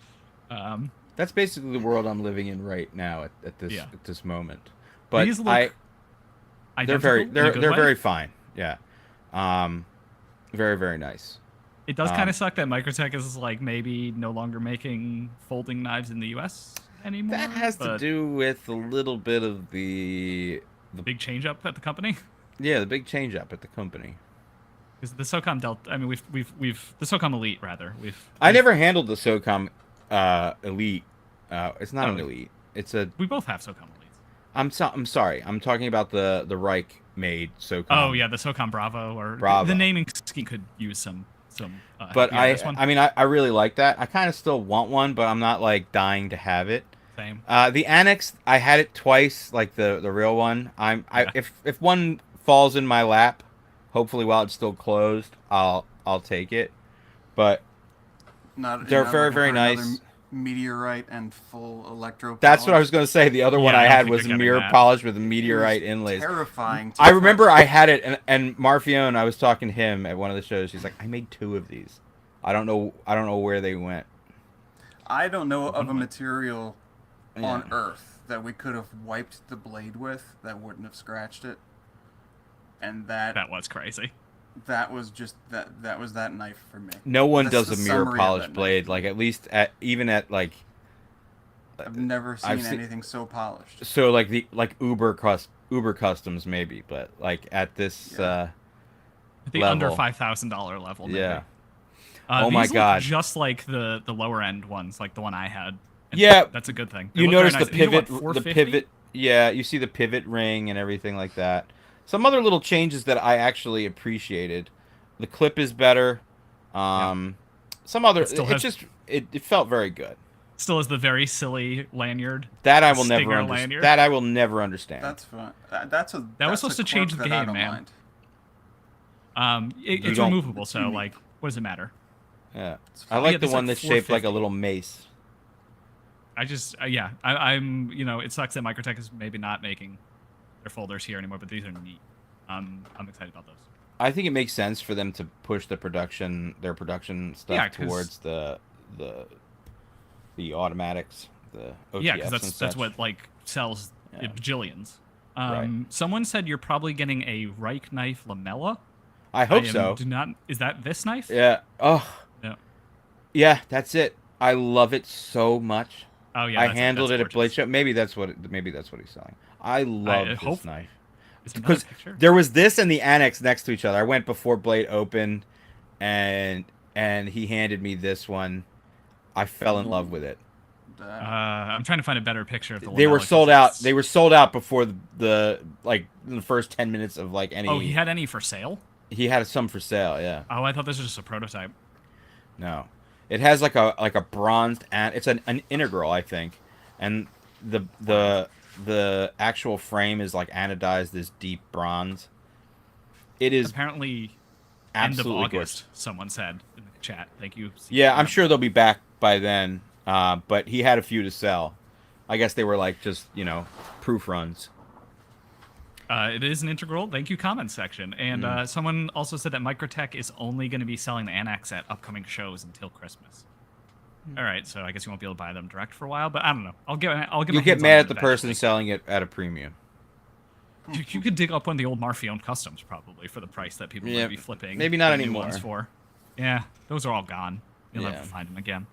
B: That's basically the world I'm living in right now at this moment. But
A: These look
B: they're very fine. Yeah, very very nice.
A: It does kind of suck that Microtech is like maybe no longer making folding knives in the U.S. anymore.
B: That has to do with a little bit of the
A: big change up at the company.
B: Yeah, the big change up at the company.
A: Because the SOCOM Delta, I mean, we've the SOCOM Elite rather.
B: I never handled the SOCOM Elite. It's not an Elite. It's a.
A: We both have SOCOM Elites.
B: I'm sorry. I'm talking about the Reich made SOCOM.
A: Oh yeah, the SOCOM Bravo or
B: Bravo.
A: The naming scheme could use some.
B: But
A: I
B: mean, I really like that. I kind of still want one, but I'm not like dying to have it.
A: Same.
B: The Annex, I had it twice, like the real one. If one falls in my lap, hopefully while it's still closed, I'll take it. But they're very very nice.
C: Meteorite and full electro.
B: That's what I was going to say. The other one I
A: I don't
B: had
A: think
B: was
A: you're getting
B: mirror
A: that.
B: polished with meteorite inlays.
C: Terrifying.
B: I remember I had it, and Marfione, I was talking to him at one of the shows. He's like, I made 2 of these. I don't know where they went.
C: I don't know of a material
B: Yeah.
C: on Earth that we could have wiped the blade with that wouldn't have scratched it. And
A: That was crazy.
C: that was just that was that knife for me.
B: No one
C: That's
B: does
C: the
B: a mirror
C: summary of
B: polished
C: that
B: blade, like at least even at like.
C: I've never seen
B: I've seen-
C: anything so polished.
B: So like Uber customs maybe, but like at this
C: Yeah.
A: The
B: level.
A: under $5,000 level. Maybe.
B: Yeah. Oh my
A: these look
B: God.
A: just like the lower end ones, like the one I had. And
B: Yeah,
A: that's a good thing. They
B: You
A: look very
B: notice
A: nice.
B: the
A: You know what,
B: pivot, the
A: 450?
B: pivot. Yeah, you see the pivot ring and everything like that. Some other little changes that I actually appreciated. The clip is better. Some other. It felt very good.
A: Still has the very silly lanyard.
B: That I will
A: Stinger
B: never understand.
A: lanyard.
B: That I will never understand.
C: That's fun.
A: That was supposed to change the game, man. It's
B: don't-
A: removable, so like, what does it matter?
B: Yeah,
C: fine.
B: I like
A: Yeah,
B: the
A: this
B: one
A: like
B: that's shaped like a
A: 450.
B: little mace.
A: I just, I'm, it sucks that Microtech is maybe not making their folders here anymore, but these are neat. I'm excited about those.
B: I think it makes sense for them to push their production stuff
A: Yeah, 'cause-
B: towards the automatics, the OTFs
A: Yeah, because
B: and
A: that's
B: such.
A: what like sells
B: Yeah.
A: bajillions.
B: Right.
A: Someone said you're probably getting a Reich knife lamella.
B: I hope so.
A: Do not. Is that this knife?
B: Yeah. Oh,
A: No.
B: yeah. That's it. I love it so much.
A: Oh yeah,
B: I
A: that's
B: handled it at
A: gorgeous.
B: Blade Show. Maybe that's what he's selling. I love this
A: hope
B: knife
A: is another
B: because
A: picture.
B: there was this and the annex next to each other. I went before Blade opened, and he handed me this one. I fell in love with it.
A: I'm trying to find a better picture of the.
B: They were
A: lamella,
B: sold
A: 'cause
B: out.
A: it's-
B: They were sold out before the like in the first 10 minutes of like any.
A: Oh, he had any for sale?
B: He had some for sale. Yeah.
A: Oh, I thought this was just a prototype.
B: No, it has like a bronzed and it's an integral, I think, and the actual frame is like anodized this deep bronze. It is
A: Apparently
B: absolutely
A: end of
B: gorgeous.
A: August. Someone said in the chat. Thank you.
B: Yeah, I'm sure they'll be back by then. But he had a few to sell. I guess they were like just proof runs.
A: It is an integral. Thank you, comment section. And someone also said that Microtech is only going to be selling the Annex at upcoming shows until Christmas. All right, so I guess you won't be able to buy them direct for a while, but I don't know. I'll get.
B: You
A: my
B: get
A: hands on
B: mad
A: them
B: at the person
A: eventually.
B: selling it at a premium.
A: You could dig up one of the old Marfione customs probably for the price that people
B: Yeah,
A: would be flipping.
B: maybe not
A: the new
B: anymore.
A: ones for. Yeah, those are all gone. You'll
B: Yeah.
A: never find them again.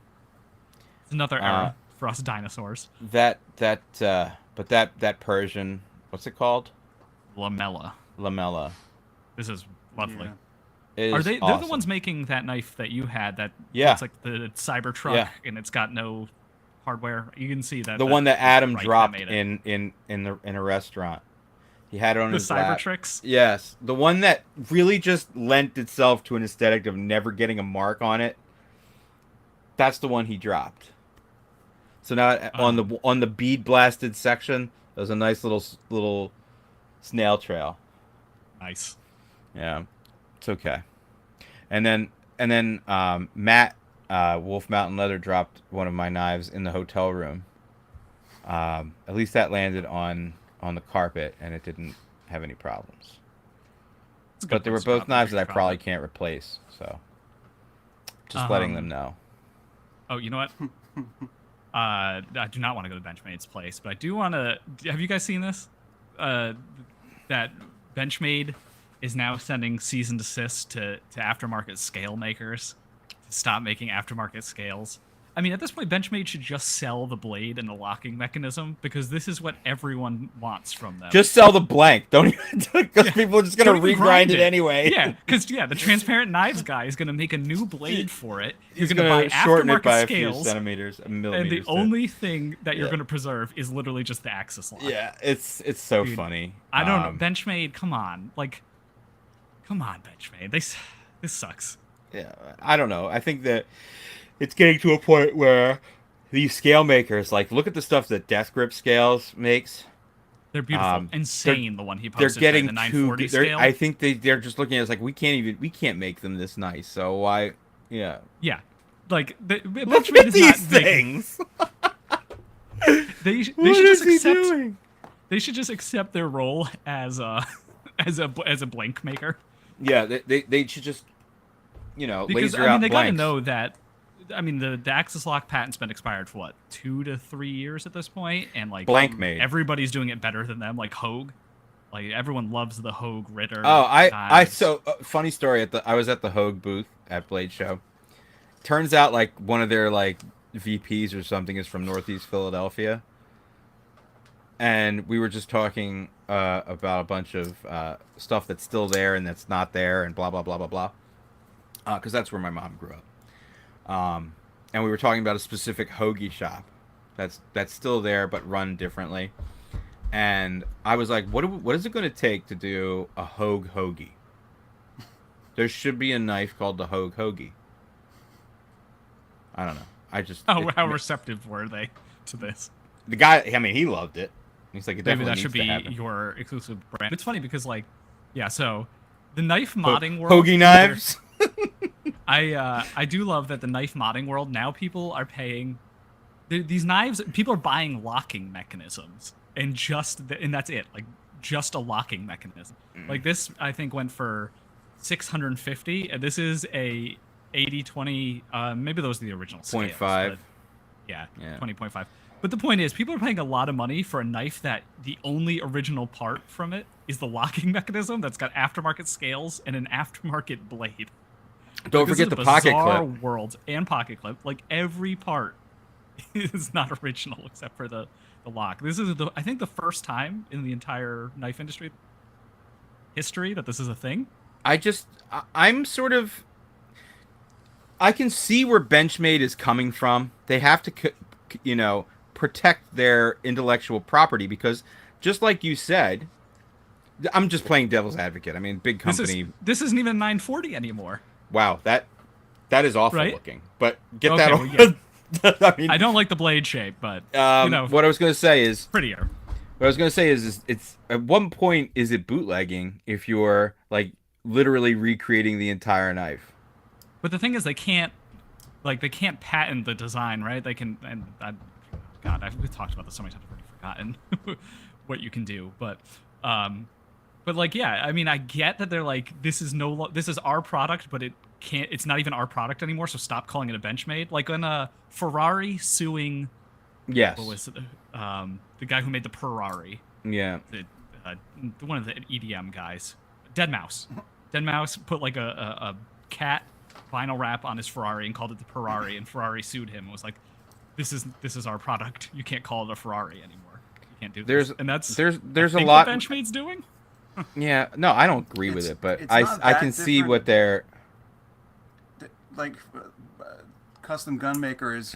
A: It's another era for us dinosaurs.
B: But that Persian, what's it called?
A: Lamella.
B: Lamella.
A: This is lovely.
C: Yeah.
B: It
A: Are
B: is
A: they? They're the
B: awesome.
A: ones making that knife that you had. That
B: Yeah.
A: It's like the Cybertruck,
B: Yeah.
A: and it's got no hardware. You can see that
B: The one that Adam
A: Reich
B: dropped
A: made it.
B: in a restaurant. He had it on
A: The
B: his lap.
A: Cybertrix.
B: Yes, the one that really just lent itself to an aesthetic of never getting a mark on it. That's the one he dropped. So now on the bead blasted section, there's a nice little snail trail.
A: Nice.
B: Yeah, it's okay. And then Matt Wolf Mountain Leather dropped one of my knives in the hotel room. At least that landed on the carpet and it didn't have any problems.
A: It's a good
B: But they were
A: place to
B: both
A: drop
B: knives
A: it,
B: that I probably
A: probably.
B: can't replace. So just letting them know.
A: Oh, you know what? I do not want to go to Benchmade's place, but I do want to. Have you guys seen this? That Benchmade is now sending cease and desist to aftermarket scale makers to stop making aftermarket scales. I mean, at this point, Benchmade should just sell the blade and the locking mechanism because this is what everyone wants from them.
B: Just sell the blank. Don't even because people are just gonna
A: Don't even
B: regrind
A: grind
B: it anyway.
A: Yeah, because the transparent knives guy is gonna make a new blade for it. You're
B: He's
A: gonna buy
B: gonna shorten it
A: aftermarket
B: by a few
A: scales,
B: centimeters,
A: and
B: millimeters.
A: the only thing that you're
B: Yeah.
A: gonna preserve is literally just the axis lock.
B: Yeah, it's so
A: Dude,
B: funny.
A: I don't know. Benchmade, come on, Benchmade. This sucks.
B: Yeah, I don't know. I think that it's getting to a point where these scale makers, like, look at the stuff that Death Grip Scales makes.
A: They're beautiful, insane. The one he posted,
B: They're getting
A: the 940
B: too.
A: scale.
B: I think they're just looking at it as like we can't make them this nice. So why? Yeah.
A: Yeah, like
B: Look
A: Benchmade
B: at
A: is
B: these
A: not making-
B: things.
A: They should
B: What
A: just
B: is he
A: accept.
B: doing?
A: They should just accept their role as a as a blank maker.
B: Yeah, they should just
A: Because
B: laser
A: I mean
B: out
A: they gotta
B: blanks.
A: know that. I mean the axis lock patent's been expired for what 2 to 3 years at this point, and like
B: Blank made.
A: everybody's doing it better than them. Like Hogue, like everyone loves the Hogue Ritter.
B: Oh, I
A: knives.
B: so funny story I was at the Hogue booth at Blade Show. Turns out like one of their like VPs or something is from Northeast Philadelphia, and we were just talking about a bunch of stuff that's still there and that's not there and blah blah blah blah blah. Because that's where my mom grew up. And we were talking about a specific hoagie shop that's still there but run differently. And I was like, what is it going to take to do a Hogue hoagie? There should be a knife called the Hogue hoagie. I don't know.
A: How receptive were they to this?
B: The guy, I mean, he loved it. He's like, it
A: Maybe
B: definitely
A: that should
B: needs to
A: be
B: happen.
A: your exclusive brand. It's funny because so the knife modding world.
B: Hoagie knives.
A: I do love that the knife modding world now people are paying these knives. People are buying locking mechanisms and and that's it. Like just a locking mechanism. Like this, I think went for $650, and this is a 80/20. Maybe those are the original scales.
B: 0.5.
A: but Yeah,
B: Yeah.
A: 20.5. But the point is, people are paying a lot of money for a knife that the only original part from it is the locking mechanism that's got aftermarket scales and an aftermarket blade.
B: Don't
A: This
B: forget
A: is
B: the
A: a
B: pocket
A: bizarre
B: clip.
A: world and pocket clip. Like every part is not original except for the lock. This is I think the first time in the entire knife industry history that this is a thing.
B: I'm sort of, I can see where Benchmade is coming from. They have to, protect their intellectual property because, just like you said, I'm just playing devil's advocate. I mean, big company.
A: This isn't even 940 anymore.
B: Wow, that is awful
A: Right?
B: looking. But get
A: Okay,
B: that.
A: well, yeah.
B: I mean,
A: I don't like the blade shape, but
B: what I was going to say is
A: prettier.
B: What I was gonna say is it's at one point is it bootlegging if you're like literally recreating the entire knife.
A: But the thing is, they can't patent the design, right? They can, and we've talked about this so many times, I've already forgotten what you can do. But like, yeah, I mean, I get that they're like, this is our product, but it's not even our product anymore. So stop calling it a Benchmade. Like when Ferrari suing.
B: Yes.
A: What was it? The guy who made the Ferrari.
B: Yeah.
A: One of the EDM guys. Deadmau5. Deadmau5 put like a cat vinyl wrap on his Ferrari and called it the Ferrari, and Ferrari sued him and was like, this is our product. You can't call it a Ferrari anymore. You can't do this. There's
B: a lot
A: what Benchmade's doing.
B: Yeah. No, I don't agree with it, but
C: it's
B: I
C: not
B: can
C: that
B: see what they're
C: like. Custom gun makers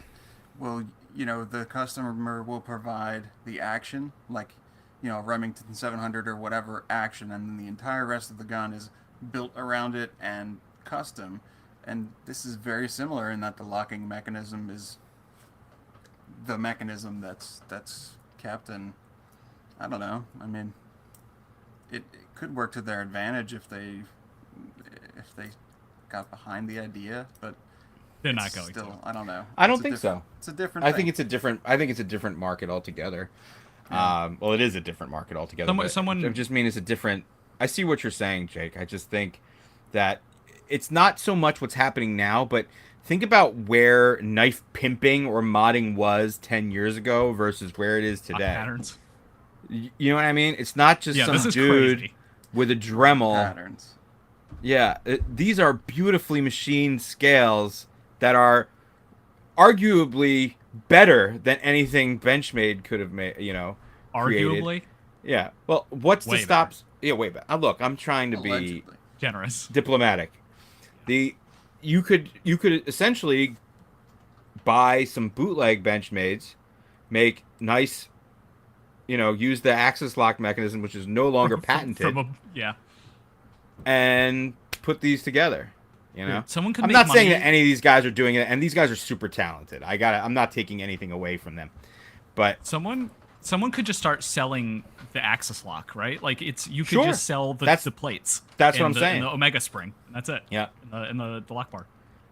C: will, the customer will provide the action, like, Remington 700 or whatever action, and then the entire rest of the gun is built around it and custom. And this is very similar in that the locking mechanism is the mechanism that's kept. And I don't know. I mean, it could work to their advantage if they got behind the idea, but
A: they're not going
C: still,
A: to.
C: I don't know.
B: I don't think so.
C: It's a different.
B: I think it's a different market altogether.
C: Yeah.
B: Well, it is a different market altogether. I just mean it's a different. I see what you're saying, Jake. I just think that it's not so much what's happening now, but think about where knife pimping or modding was 10 years ago versus where it is today.
A: Patterns.
B: You know what I mean? It's not just some
A: this is
B: dude
A: crazy.
B: with a Dremel.
C: Patterns.
B: Yeah, these are beautifully machined scales that are arguably better than anything Benchmade could have made,
A: Arguably?
B: created. Yeah. Well, what's
A: Way
B: to stop?
A: better.
B: Yeah, wait. Look, I'm trying to be
C: Allegedly.
A: Generous.
B: diplomatic. You could essentially buy some bootleg Benchmades, make nice, use the axis lock mechanism, which is no longer patented, and put these together.
A: Someone could
B: I'm
A: make
B: not
A: money.
B: saying that any of these guys are doing it, and these guys are super talented. I'm not taking anything away from them, but
A: Someone could just start selling the axis lock, right? Like you could
B: Sure.
A: just sell the plates.
B: That's what
A: and
B: I'm saying.
A: And the Omega spring. And that's it.
B: Yeah.
A: And the lock bar.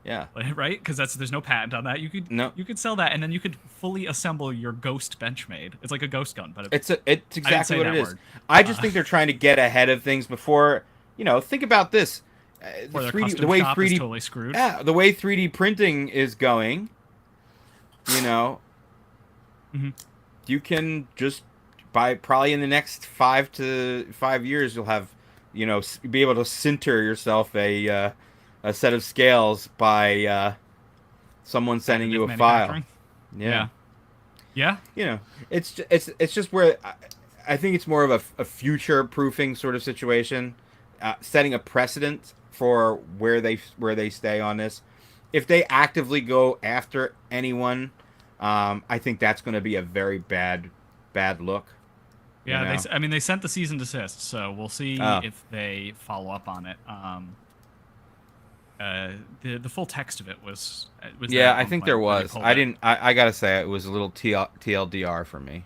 B: Yeah.
A: Right? Because there's no patent on that. You could sell that, and then you could fully assemble your Ghost Benchmade. It's like a ghost gun, but
B: It's exactly what it is.
A: word.
B: I just think they're trying to get ahead of things before. Think about this.
A: their
B: 3D,
A: custom
B: the way
A: shop
B: 3D
A: is totally screwed.
B: Yeah, the way 3D printing is going,
A: Mhm.
B: you can just probably in the next 5 years you'll have, be able to sinter yourself a set of scales by someone sending you a file.
A: Yeah.
B: It's just where I think it's more of a future proofing sort of situation, setting a precedent for where they stay on this. If they actively go after anyone, I think that's going to be a very bad look.
A: Yeah, they sent the cease and desist, so we'll see if they follow up on it. The full text of it was
B: yeah, I think there was. I gotta say it was a little TLDR for me.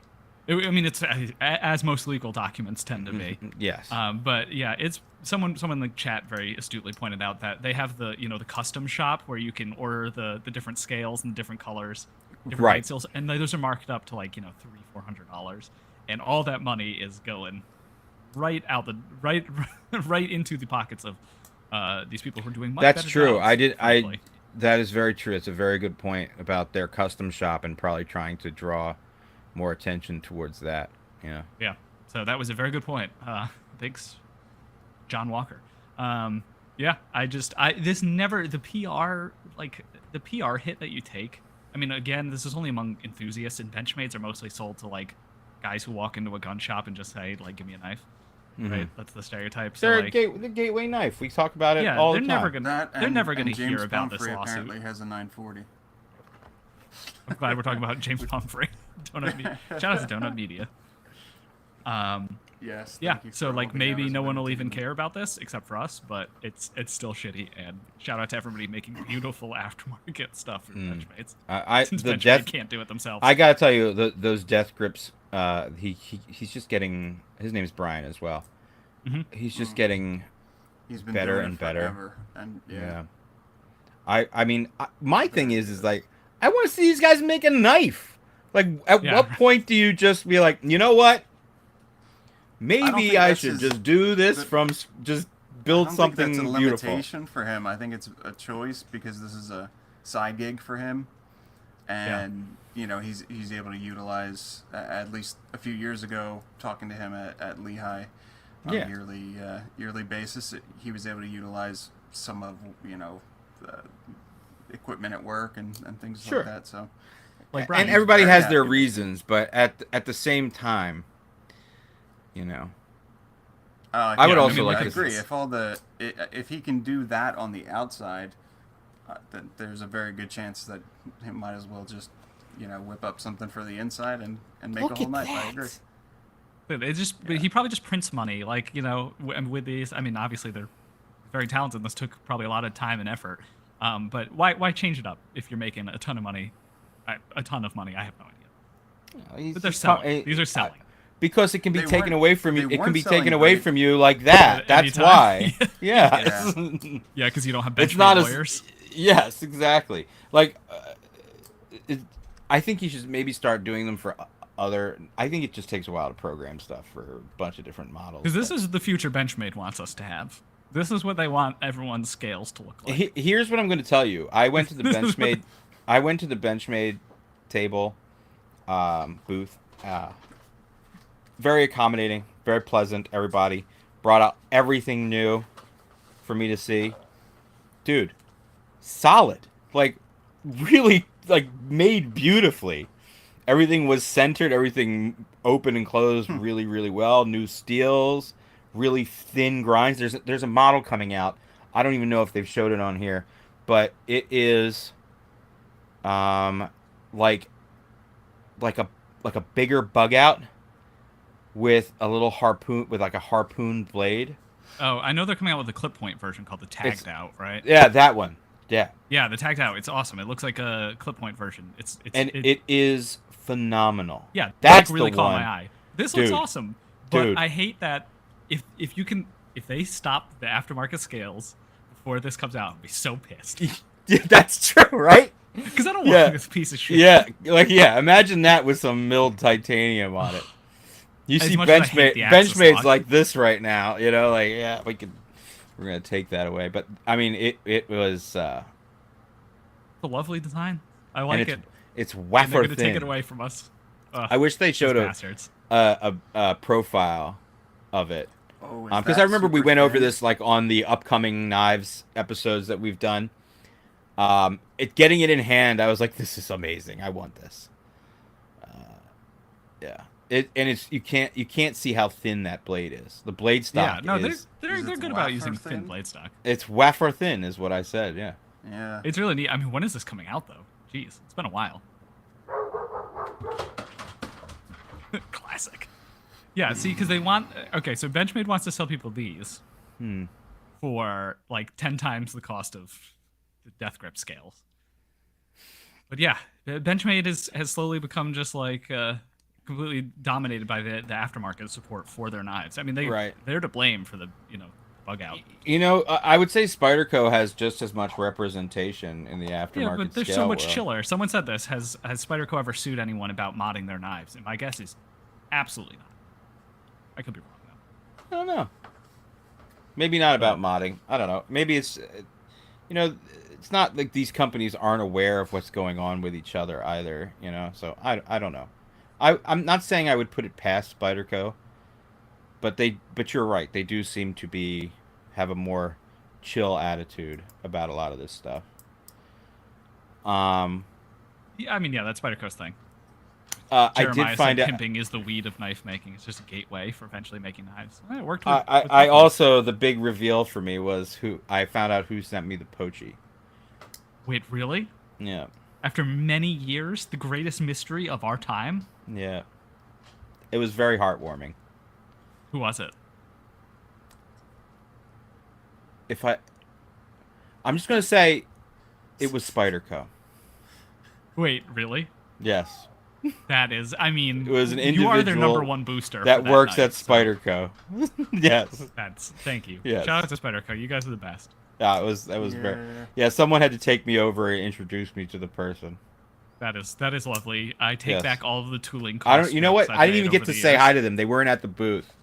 A: It's as most legal documents tend to be.
B: Yes.
A: But yeah, it's someone in the chat very astutely pointed out that they have the the custom shop where you can order the different scales and the different colors, different
B: Right.
A: weight scales, and those are marked up to like $300-$400, and all that money is going right into the pockets of these people who are doing much
B: That's
A: better
B: true.
A: jobs,
B: That is very true. It's a very good point about their custom shop and probably trying to draw more attention towards that. Yeah.
A: Yeah. So that was a very good point. Thanks, John Walker. Yeah, this never, the PR, like the PR hit that you take. I mean, again, this is only among enthusiasts, and Benchmates are mostly sold to like guys who walk into a gun shop and just say, like, give me a knife. Right? That's the stereotype. So,
B: They're
A: like,
B: the gateway knife. We talk about it
A: yeah,
B: all the
A: they're
B: time.
A: never gonna they're never gonna hear
C: James
A: about this
C: Pumphrey
A: lawsuit.
C: apparently has a 940.
A: I'm glad we're talking about James Pumphrey. Shout out to Donut Media.
C: Yes.
A: Yeah.
C: thank you
A: So
C: for
A: like
C: holding
A: maybe
C: out as
A: no
C: a
A: one will
C: team.
A: even care about this except for us, but it's still shitty. And shout out to everybody making beautiful aftermarket stuff for Benchmates. Since
B: The
A: Benchmade
B: death
A: can't do it themselves.
B: I gotta tell you, those death grips. He's just getting. His name's Brian as well. He's just getting
C: He's been
B: better
C: doing
B: and
C: it
B: better.
C: forever, and
B: Yeah. I mean, my thing is like, I want to see these guys make a knife. Like, at
A: Yeah.
B: what point do you just be like, you know what?
C: don't
B: Maybe
C: think
B: I
C: that's
B: should
C: his-
B: just do this
C: the-
B: just
C: I
B: build
C: don't
B: something
C: think that's a
B: beautiful.
C: limitation for him. I think it's a choice because this is a side gig for him, and you know he's able to utilize at least a few years ago talking to him at Lehigh on
B: Yeah.
C: a yearly basis. He was able to utilize some of the equipment at work and things
B: Sure.
C: like that. So
A: Like Brian,
B: And everybody
C: very
B: has their
C: happy.
B: reasons, but at the same time, you know.
C: I
B: would also
A: mean,
B: like
C: I
B: to
C: agree.
B: see-
C: If he can do that on the outside, then there's a very good chance that he might as well just whip up something for the inside and make
B: Look
C: a whole
B: at
C: knife. I
B: that.
C: agree.
A: but he probably just prints money. Like, and with these, I mean, obviously they're very talented. This took probably a lot of time and effort. But why change it up if you're making a ton of money? A ton of money. I have no idea. But they're selling. These are selling.
B: Because it can be
C: They
B: taken
C: weren't-
B: away from you.
C: they
B: It can
C: weren't
B: be
C: selling
B: taken away
C: great.
B: from you like that.
A: At
B: That's
A: any
B: why.
A: time.
B: Yeah.
A: Yeah, because you don't have
B: It's
A: Benchmade
B: not
A: lawyers.
B: Yes, exactly. Like, I think you should maybe start doing them for other. I think it just takes a while to program stuff for a bunch of different models.
A: Because this is the future Benchmade wants us to have. This is what they want everyone's scales to look like.
B: Here's what I'm going to tell you. I went to the
A: This is what-
B: Benchmade. I went to the Benchmade table booth. Very accommodating, very pleasant. Everybody brought out everything new for me to see. Dude, solid. Like, really, like, made beautifully. Everything was centered. Everything open and closed really, really well. New steels, really thin grinds. There's a model coming out. I don't even know if they've showed it on here, but it is like a bigger bug out with a little harpoon, with like a harpoon blade.
A: Oh, I know they're coming out with a clip point version called the tagged out, right?
B: Yeah, that one. Yeah.
A: Yeah, the tagged out. It's awesome. It looks like a clip point version.
B: It is phenomenal.
A: Yeah,
B: That's
A: like really
B: the
A: caught
B: one.
A: my eye. This
B: Dude.
A: looks awesome, but
B: Dude.
A: I hate that if they stop the aftermarket scales before this comes out, I'll be so pissed
B: Yeah, that's true, right?
A: because I don't
B: Yeah.
A: want this piece of shit.
B: Yeah, imagine that with some milled titanium on it. You
A: As
B: see
A: much as I hate the Axis
B: Benchmade's
A: lock.
B: like this right now, like, yeah, we're gonna take that away. But I mean, it was
A: It's a lovely design. I
B: and
A: like it.
B: it's
A: And they're
B: wafer
A: gonna
B: thin.
A: take it away from us. Ugh,
B: I wish they
A: these
B: showed
A: bastards.
B: a profile of it.
C: Oh,
B: Because I remember we went over this like on the upcoming knives episodes that we've done. Getting it in hand, I was like, "This is amazing! I want this." Yeah, you can't see how thin that blade is. The blade
A: Yeah,
B: stock
A: no,
B: is
A: they're
C: it
A: good about
C: wafer
A: using thin
C: thin?
A: blade stock.
B: it's wafer thin, is what I said. Yeah,
C: Yeah.
A: It's really neat. I mean, when is this coming out though? Jeez, it's been a while. Classic. Yeah, see, because they want. Okay, so Benchmade wants to sell people these for like 10 times the cost of the death grip scales. But yeah, Benchmade has slowly become just like completely dominated by the aftermarket support for their knives. I mean, they're to blame for the bug out.
B: I would say Spyderco has just as much representation in the aftermarket.
A: Yeah, but they're
B: scale
A: so much
B: world.
A: chiller. Someone said this: has Spyderco ever sued anyone about modding their knives? And my guess is absolutely not. I could be wrong though.
B: I don't know. Maybe not about modding. I don't know. Maybe it's, it's not like these companies aren't aware of what's going on with each other either. So I don't know. I'm not saying I would put it past Spyderco, but you're right. They do seem to have a more chill attitude about a lot of this stuff.
A: Yeah, I mean, yeah, that's Spider-Co's thing.
B: I did
A: Jeremiah
B: find
A: said
B: out.
A: pimping is the weed of knife making. It's just a gateway for eventually making knives. It worked with
B: I
A: Brooklyn.
B: also, the big reveal for me was who I found out who sent me the pochi.
A: Wait, really?
B: Yeah,
A: After many years, the greatest mystery of our time?
B: yeah. It was very heartwarming.
A: Who was it?
B: If I'm just gonna say, it was Spyderco.
A: Wait, really?
B: Yes,
A: That is, I mean,
B: it was an
A: you are their
B: individual
A: #1 booster
B: that
A: for that
B: works
A: night,
B: at
A: so
B: Spyderco. Yes,
A: thank you.
B: yes.
A: Shout out to Spyderco. You guys are the best.
B: Yeah, that was very. Yeah, someone had to take me over and introduce me to the person.
A: That is lovely. I take
B: Yes.
A: back all of the tooling.
B: I don't. You know what?
A: I've
B: I didn't
A: made
B: even get
A: over
B: to
A: the
B: say
A: years.
B: hi to them. They weren't at the booth,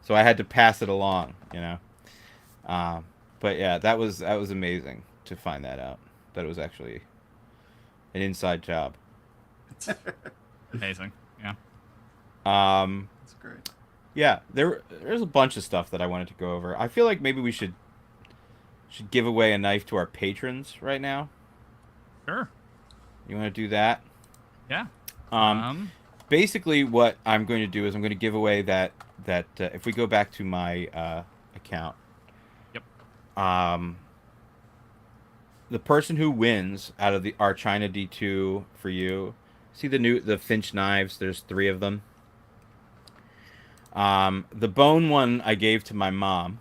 B: so I had to pass it along. You know. But yeah, that was amazing to find that out. That it was actually an inside job.
A: Amazing. Yeah.
C: That's great.
B: Yeah, there's a bunch of stuff that I wanted to go over. I feel like maybe we should give away a knife to our patrons right now.
A: Sure.
B: You want to do that?
A: Yeah.
B: Basically, what I'm going to do is I'm going to give away that if we go back to my account.
A: Yep.
B: The person who wins out of our China D2 for you. See the Finch knives? There's 3 of them. The bone one I gave to my mom,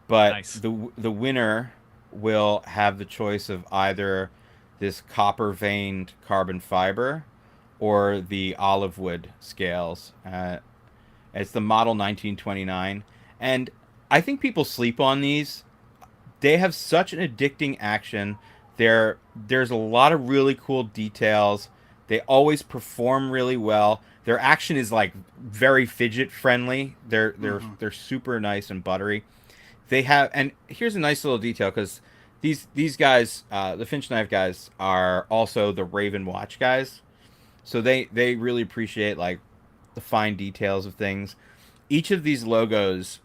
B: but
A: Nice.
B: the winner will have the choice of either this copper veined carbon fiber or the olive wood scales. It's the model 1929, and I think people sleep on these. They have such an addicting action. There's a lot of really cool details. They always perform really well. Their action is like very fidget friendly. They're super nice and buttery. They have, and here's a nice little detail because these guys, the Finch knife guys, are also the Raven watch guys. So they really appreciate like the fine details of things. Each of these logos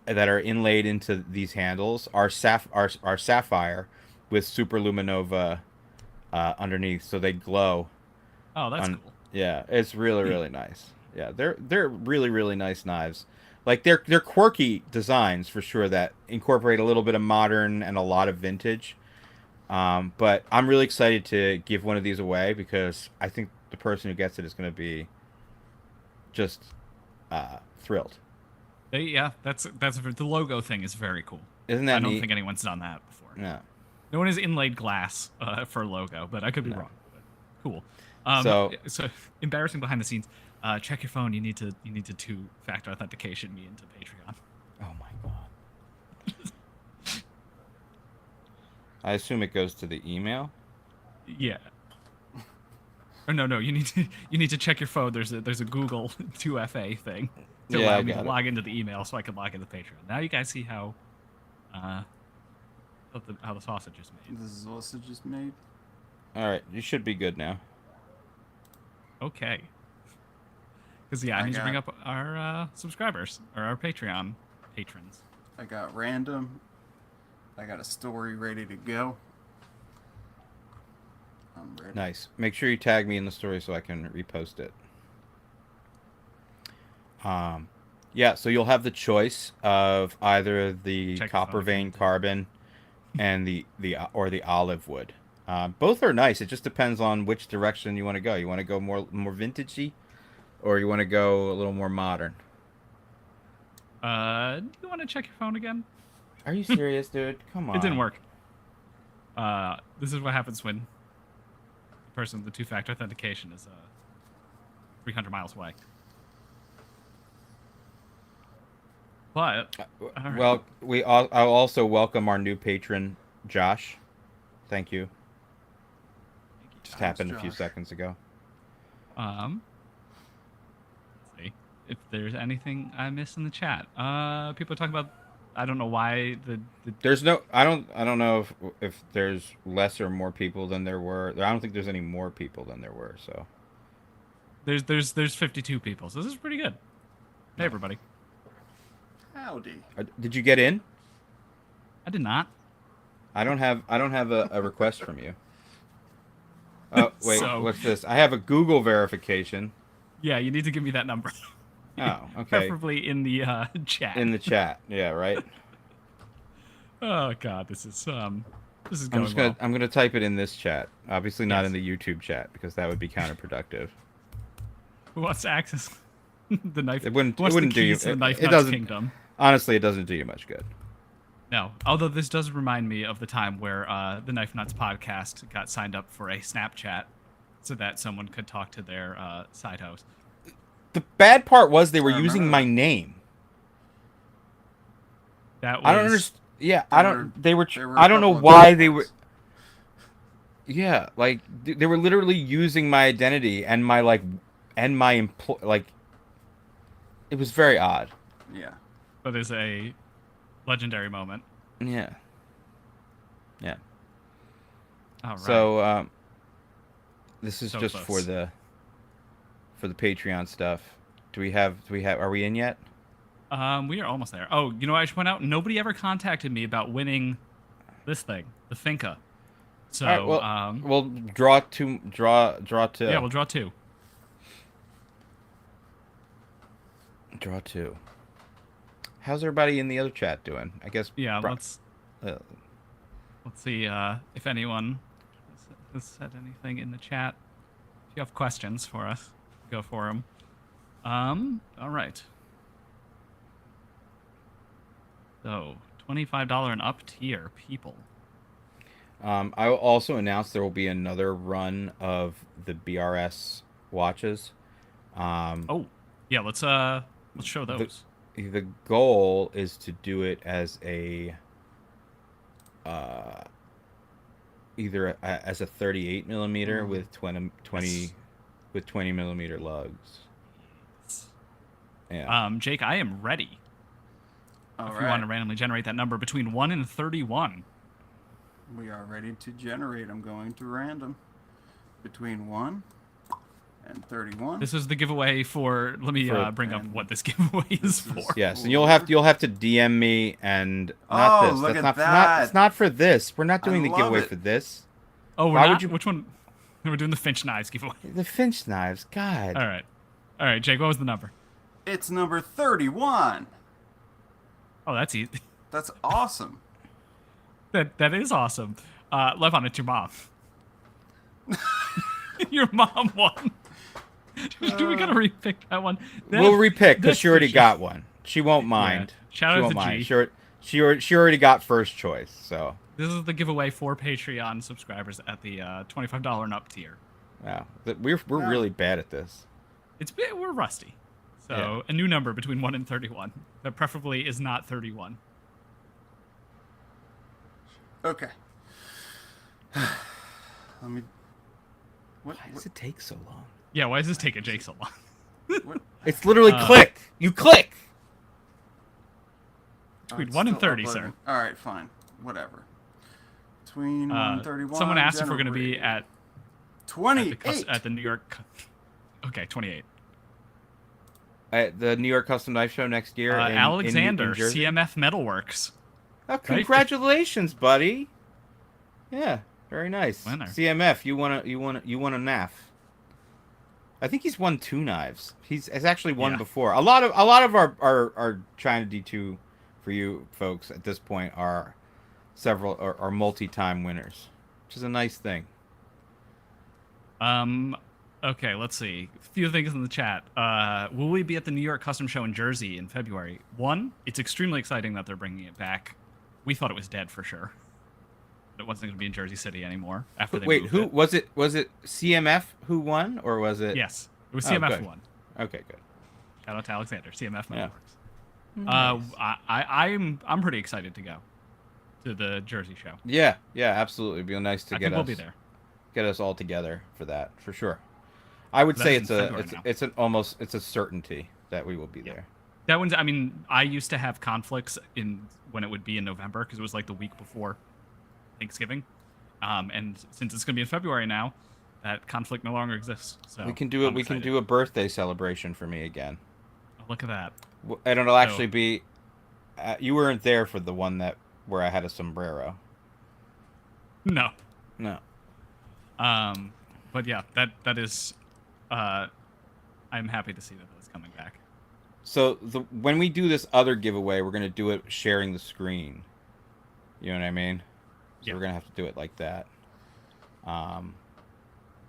B: that are inlaid into these handles are sapphire with superluminova underneath, so they glow.
A: Oh, that's cool.
B: Yeah, it's really nice. Yeah, they're really nice knives. Like they're quirky designs for sure that incorporate a little bit of modern and a lot of vintage. But I'm really excited to give one of these away because I think the person who gets it is going to be just thrilled.
A: Yeah, that's the logo thing is very cool.
B: Isn't that
A: I don't
B: neat?
A: think anyone's done that before.
B: Yeah.
A: No one has inlaid glass for a logo, but I could be wrong. But cool. So embarrassing behind the scenes. Check your phone. You need to 2-factor authentication me into Patreon.
B: Oh my god. I assume it goes to the email.
A: Yeah. Or no. You need to check your phone. There's a Google 2FA thing to allow me to log into the email so I can log into Patreon. Now you guys see how the sausage is made.
C: The sausage is made.
B: All right, you should be good now.
A: Okay. Because I need to bring up our subscribers or our Patreon patrons.
C: I got random. I got a story ready to go. I'm ready.
B: Nice. Make sure you tag me in the story so I can repost it. Yeah, so you'll have the choice of either the copper vein carbon and the olive wood. Both are nice. It just depends on which direction you want to go. You want to go more vintagey, or you want to go a little more modern.
A: Do you want to check your phone again?
B: Are you serious, dude? Come on.
A: It didn't work. This is what happens when the 2-factor authentication is 300 miles away. But right.
B: Well, I'll also welcome our new patron, Josh. Thank you. Just happened a few seconds ago.
A: Let's see if there's anything I missed in the chat. People are talking about. I don't know why
B: There's no. I don't know if there's less or more people than there were. I don't think there's any more people than there were. So.
A: There's 52 people, so this is pretty good. Hey, everybody.
C: Howdy.
B: Did you get in?
A: I did not.
B: I don't have a request from you. Oh wait,
A: So-
B: what's this? I have a Google verification.
A: Yeah, you need to give me that number.
B: Oh, okay.
A: Preferably in the chat.
B: In the chat, yeah, right.
A: Oh god, this is going
B: I'm gonna type it in this chat. Obviously not
A: Yes.
B: in the YouTube chat because that would be counterproductive.
A: Who wants to access the knife?
B: It wouldn't.
A: Who
B: It
A: wants
B: wouldn't
A: the
B: do you.
A: keys to the Knife
B: It
A: Nuts
B: doesn't.
A: Kingdom?
B: Honestly, it doesn't do you much good.
A: No. Although this does remind me of the time where the Knife Nuts podcast got signed up for a Snapchat so that someone could talk to their side host.
B: The bad part was they were
C: I remember
B: using
C: that.
B: my name.
A: That was,
B: I don't understand. Yeah, I don't. They were.
C: there were a
B: I don't know
C: couple of
B: why
C: good
B: they were.
C: ones.
B: Yeah, like they were literally using my identity and my like. It was very odd.
C: Yeah.
A: That is a legendary moment.
B: Yeah. Yeah.
A: All right.
B: So this is
A: So
B: just
A: close.
B: for the Patreon stuff. Do we have? Are we in yet?
A: We are almost there. Oh, you know what I should point out? Nobody ever contacted me about winning this thing, the Finca. So,
B: All right, well, we'll draw two.
A: yeah, we'll draw 2.
B: Draw 2. How's everybody in the other chat doing? I guess.
A: Yeah,
B: pro-
A: let's
B: uh,
A: see if anyone has said anything in the chat. If you have questions for us, go for them. All right. So, $25 and up tier people.
B: I will also announce there will be another run of the BRS watches.
A: Oh, yeah. Let's show those.
B: The goal is to do it as a either as a 38 millimeter with 20
A: Yes.
B: with 20 millimeter lugs. Yeah.
A: Jake, I am ready.
C: All
A: If
C: right.
A: you want to randomly generate that number between 1 and 31.
C: We are ready to generate. I'm going to random between 1 and 31.
A: This is the giveaway for. Let me
B: For-
A: bring up
C: and
A: what this giveaway is
C: this
A: for.
C: is-
B: Yes, and you'll have to DM me and not
C: Oh,
B: this.
C: look
B: That's
C: at
B: not,
C: that.
B: It's not for this. We're not
C: I
B: doing the
C: love
B: giveaway
C: it.
B: for this.
A: Oh, we're
B: Why would
A: not.
B: you-
A: Which one? We're doing the Finch knives giveaway.
B: The Finch knives. God.
A: All right, Jake. What was the number?
C: It's number 31.
A: Oh, that's easy.
C: That's awesome.
A: That is awesome. Levon, it's your mom. Your mom won. Do we gotta repick that one?
B: We'll repick because
A: that's
B: she already
A: for sure.
B: got one. She won't mind.
A: Shout
B: she
A: out
B: won't
A: to
B: mind.
A: G.
B: She already got first choice. So
A: This is the giveaway for Patreon subscribers at the $25 and up tier.
B: wow, we're
C: Yeah.
B: really bad at this.
A: We're rusty. So
B: Yeah.
A: a new number between 1 and 31, that preferably is not 31.
C: Okay. Let me. What?
B: Why does it take so long?
A: Yeah, why does this take a Jake so long?
C: what?
B: It's literally
A: Uh,
B: click. You click.
A: Between
C: it's
A: 1 and
C: still
A: 30,
C: uploading.
A: sir.
C: All right, fine. Whatever. Between 1 and 31.
A: Someone asked if we're going to be
C: generate.
A: at
C: 28.
A: at the New York. Okay, 28.
B: At the New York Custom Knife Show next year. in
A: Alexander,
B: Jersey.
A: CMF Metalworks.
B: Oh, congratulations, buddy. Yeah, very nice.
A: Winner.
B: CMF, you won a NAF. I think he's won 2 knives. He's actually won
A: Yeah.
B: before. A lot of our China D2 for you folks at this point are are multi-time winners, which is a nice thing.
A: Okay, let's see. A few things in the chat. Will we be at the New York Custom Show in Jersey in February? One, it's extremely exciting that they're bringing it back. We thought it was dead for sure. It wasn't going to be in Jersey City anymore after they
B: Wait,
A: moved
B: who
A: it.
B: was it? Was it CMF who won, or was it?
A: Yes, it was
B: Oh,
A: CMF
B: good.
A: one.
B: Okay, good.
A: Shout out to Alexander, CMF
B: Yeah.
A: Metalworks. I'm pretty excited to go to the Jersey show.
B: Yeah, absolutely. It'd be nice to
A: I
B: get
A: think
B: us
A: we'll be there.
B: get us all together for that, for sure. I would
A: That's
B: say
A: in
B: it's
A: February now.
B: it's a certainty that we will be
A: Yeah.
B: there.
A: That one's. I mean, I used to have conflicts in when it would be in November because it was like the week before Thanksgiving, and since it's gonna be in February now, that conflict no longer exists. So
B: We can do it.
A: I'm
B: We can
A: excited.
B: do a birthday celebration for me again.
A: Oh, look at that.
B: And it'll actually be. You weren't there for the one where I had a sombrero.
A: No.
B: No.
A: But yeah, that is. I'm happy to see that that's coming back.
B: So when we do this other giveaway, we're gonna do it sharing the screen. You know what I mean? So
A: Yeah.
B: we're gonna have to do it like that.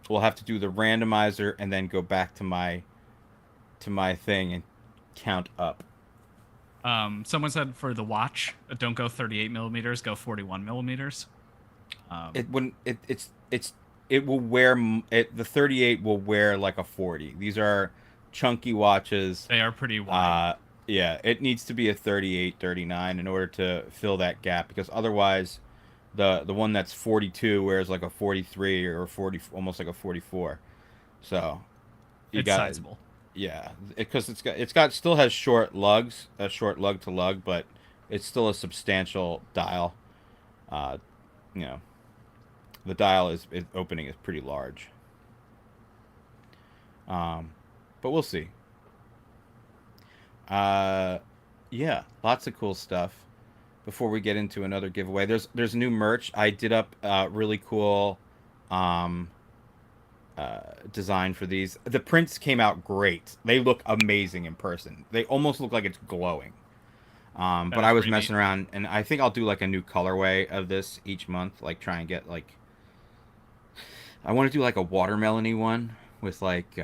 B: We'll have to do the randomizer and then go back to my thing and count up.
A: Someone said for the watch, don't go 38 millimeters, go 41 millimeters.
B: It wouldn't. It will wear the 38 will wear like a 40. These are chunky watches.
A: They are pretty wide.
B: Yeah, it needs to be a 38, 39 in order to fill that gap, because otherwise the one that's 42 wears like a 43 or 40, almost like a 44. So you
A: It's
B: got
A: sizable.
B: Yeah, because it's got still has short lugs, a short lug to lug, but it's still a substantial dial. You know, the dial is opening is pretty large. But we'll see. Yeah, lots of cool stuff. Before we get into another giveaway, there's new merch. I did up really cool design for these. The prints came out great. They look amazing in person. They almost look like it's glowing. But I was messing around, and I think I'll do like a new colorway of this each month. Like try and get like, I want to do like a watermelony one with like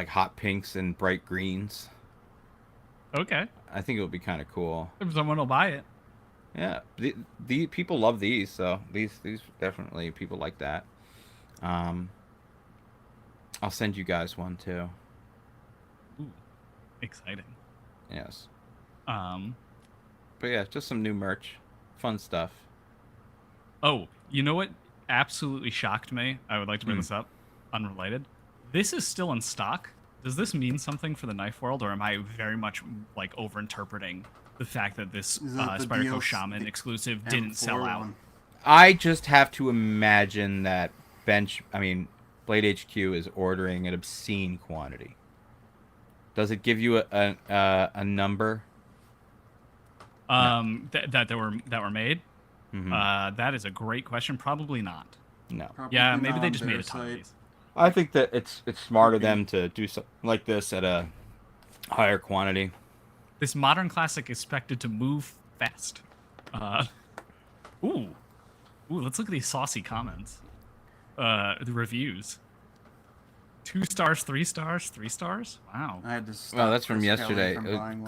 B: hot pinks and bright greens.
A: Okay.
B: I think it would be kind of cool.
A: If someone will buy it.
B: Yeah, the people love these, so these definitely people like that. I'll send you guys one too.
A: Ooh, exciting.
B: Yes.
A: But
B: yeah, just some new merch, fun stuff.
A: Oh, you know what absolutely shocked me? I would like to bring this up, unrelated. This is still in stock. Does this mean something for the knife world, or am I very much like overinterpreting the fact that this Spyderco Shaman exclusive didn't sell out?
B: I just have to imagine that Blade HQ is ordering an obscene quantity. Does it give you a number?
A: No. That were made?
B: Mm-hmm.
A: That is a great question. Probably not.
B: No.
A: Probably yeah, maybe they just made a ton of these.
B: I think that it's smarter them to do something like this at a higher quantity.
A: This modern classic is expected to move fast. Ooh, let's look at these saucy comments. The reviews. 2 stars, 3 stars, 3 stars. Wow.
C: I had to stop.
B: Well, that's from yesterday.
C: From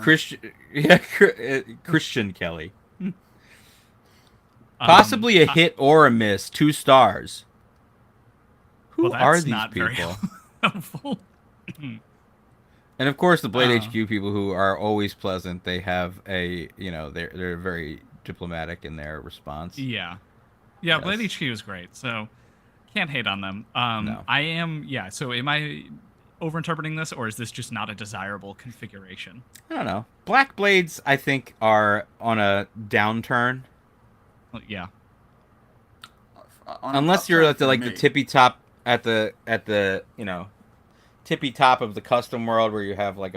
B: Christian Kelly. Possibly a hit or a miss. 2 stars. Who are these people? And of course, the Blade HQ people, who are always pleasant. They have they're very diplomatic in their response.
A: Yeah. Yes. Blade HQ is great. So can't hate on them.
B: No.
A: I am. Yeah. So am I overinterpreting this, or is this just not a desirable configuration?
B: I don't know. Black blades, I think, are on a downturn.
A: Well, yeah.
B: Unless you're at the tippy top at the tippy top of the custom world, where you have like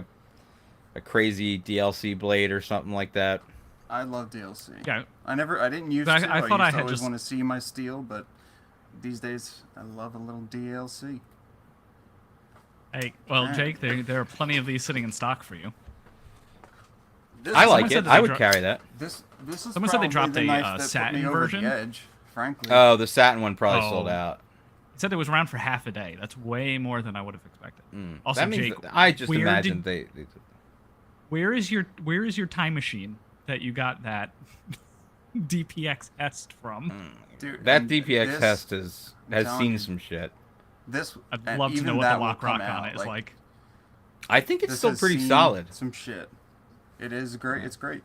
B: a crazy DLC blade or something like that.
C: I love DLC.
A: Yeah.
C: I didn't use to. I thought I always want to see my steel, but these days I love a little DLC.
A: Hey, well, Jake, there are plenty of these sitting in stock for you.
B: I like it. I would carry that.
C: This is
A: someone said they dropped a satin version.
C: Edge, frankly.
B: Oh, the satin one probably sold out.
A: It said it was around for half a day. That's way more than I would have expected. Also, Jake,
B: I just imagined they.
A: Where is your time machine that you got that DPX Hest from?
C: Dude,
B: that DPX Hest has seen some shit.
A: I'd love to know what the lock rock on it is like.
B: I think it's still pretty solid.
C: Some shit. It is great. It's great.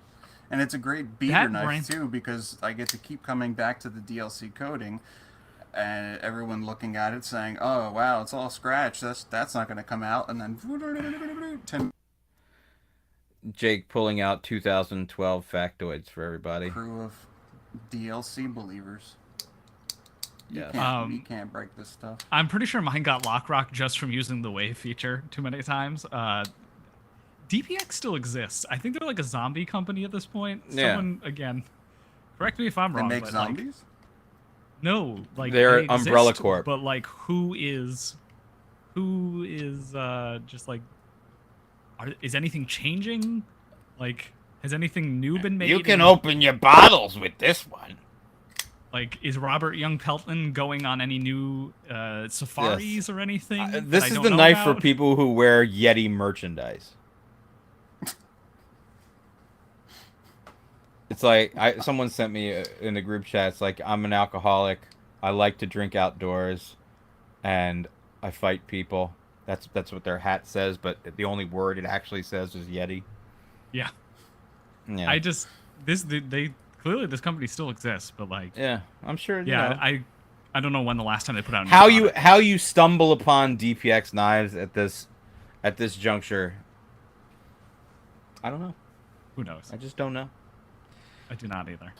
C: And it's a great beater knife, too, because I get to keep coming back to the DLC coding and everyone looking at it saying, oh, wow, it's all scratched. That's not going to come out. And then...
B: Jake pulling out 2012 factoids for everybody.
C: Crew of DLC believers.
B: Yes.
C: You can't break this stuff.
A: I'm pretty sure mine got lock just from using the wave feature too many times. DPX still exists. I think they're like a zombie company at this point.
B: Yeah.
A: Someone, again, correct me if I'm
C: They
A: wrong,
C: make
A: but
C: zombies?
A: no, like
B: They're
A: they exist,
B: Umbrella Corp.
A: But like, who is just like, is anything changing? Like, has anything new been made?
B: You can open your bottles with this one.
A: Like, is Robert Young Pelton going on any new safaris or anything?
B: This is the knife for people who wear Yeti merchandise. It's like someone sent me in the group chat. It's like, I'm an alcoholic. I like to drink outdoors, and I fight people. That's what their hat says, but the only word it actually says is Yeti.
A: Yeah.
B: Yeah.
A: They clearly this company still exists, but like.
B: Yeah, I'm sure.
A: Yeah,
B: You know,
A: I don't know when the last time they put out. A new
B: how you stumble upon DPX knives at this juncture. I don't know.
A: Who knows?
B: I just don't know.
A: I do not either.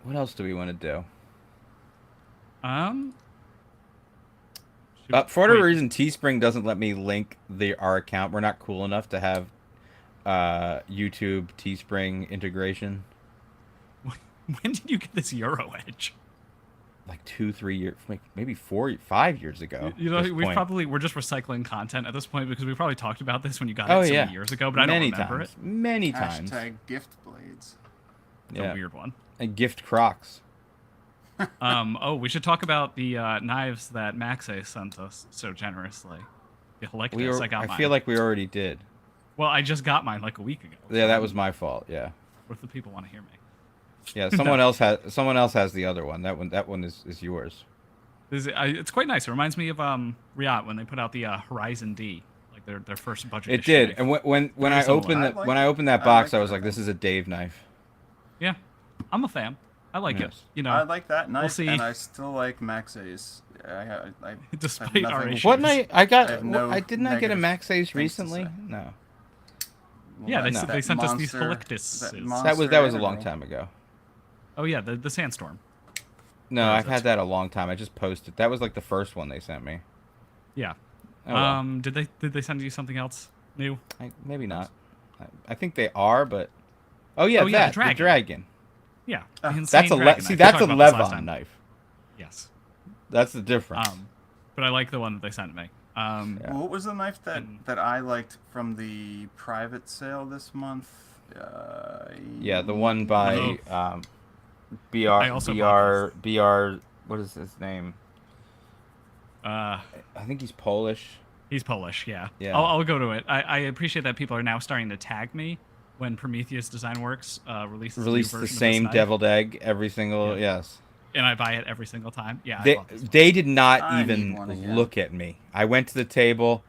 B: What else do we want to do? For whatever reason, Teespring doesn't let me link our account. We're not cool enough to have YouTube Teespring integration.
A: When did you get this Euro Edge?
B: Like 2-3 years, maybe 4-5 years ago.
A: You know, we're just recycling content at this point because we probably talked about this when you got it many years ago, but I don't remember it.
B: Many times.
C: Hashtag gift blades.
A: It's a weird one.
B: And gift Crocs.
A: We should talk about the knives that Maxe sent us so generously.
B: I feel like we already did.
A: Well, I just got mine like a week ago.
B: Yeah, that was my fault. Yeah.
A: What if the people want to hear me?
B: Yeah, someone else has the other one. That one is yours.
A: It's quite nice. It reminds me of Riot when they put out the Horizon D, like their first budget.
B: It did, and when I opened that box, I was like, "This is a Dave knife."
A: Yeah, I'm a fan. I like it. You know,
C: I like that knife,
A: we'll see.
C: and I still like Max's.
A: Despite our issues.
B: What knife? I didn't I get a
C: negative
B: Max's
C: things to
B: recently?
C: say.
B: No.
A: Yeah,
C: Well,
A: they sent us these
C: monster-
A: Felictuses.
B: That was a long time ago.
A: Oh yeah, the Sandstorm.
B: No, I've had that a long time. I just posted. That was like the first one they sent me.
A: Yeah.
B: Oh, well.
A: Did they send you something else new?
B: Maybe not. I think they are, but the dragon.
A: Yeah.
B: That's a Levon knife.
A: Yes.
B: That's the difference.
A: But I like the one that they sent me.
C: What was the knife that I liked from the private sale this month?
B: The one by BR. What is his name? I think he's Polish.
A: He's Polish, yeah.
B: Yeah.
A: I'll go to it. I appreciate that people are now starting to tag me when Prometheus Design Works releases
B: the same deviled egg every single yes.
A: And I buy it every single time. Yeah.
B: They did not even look at me. I went to the table.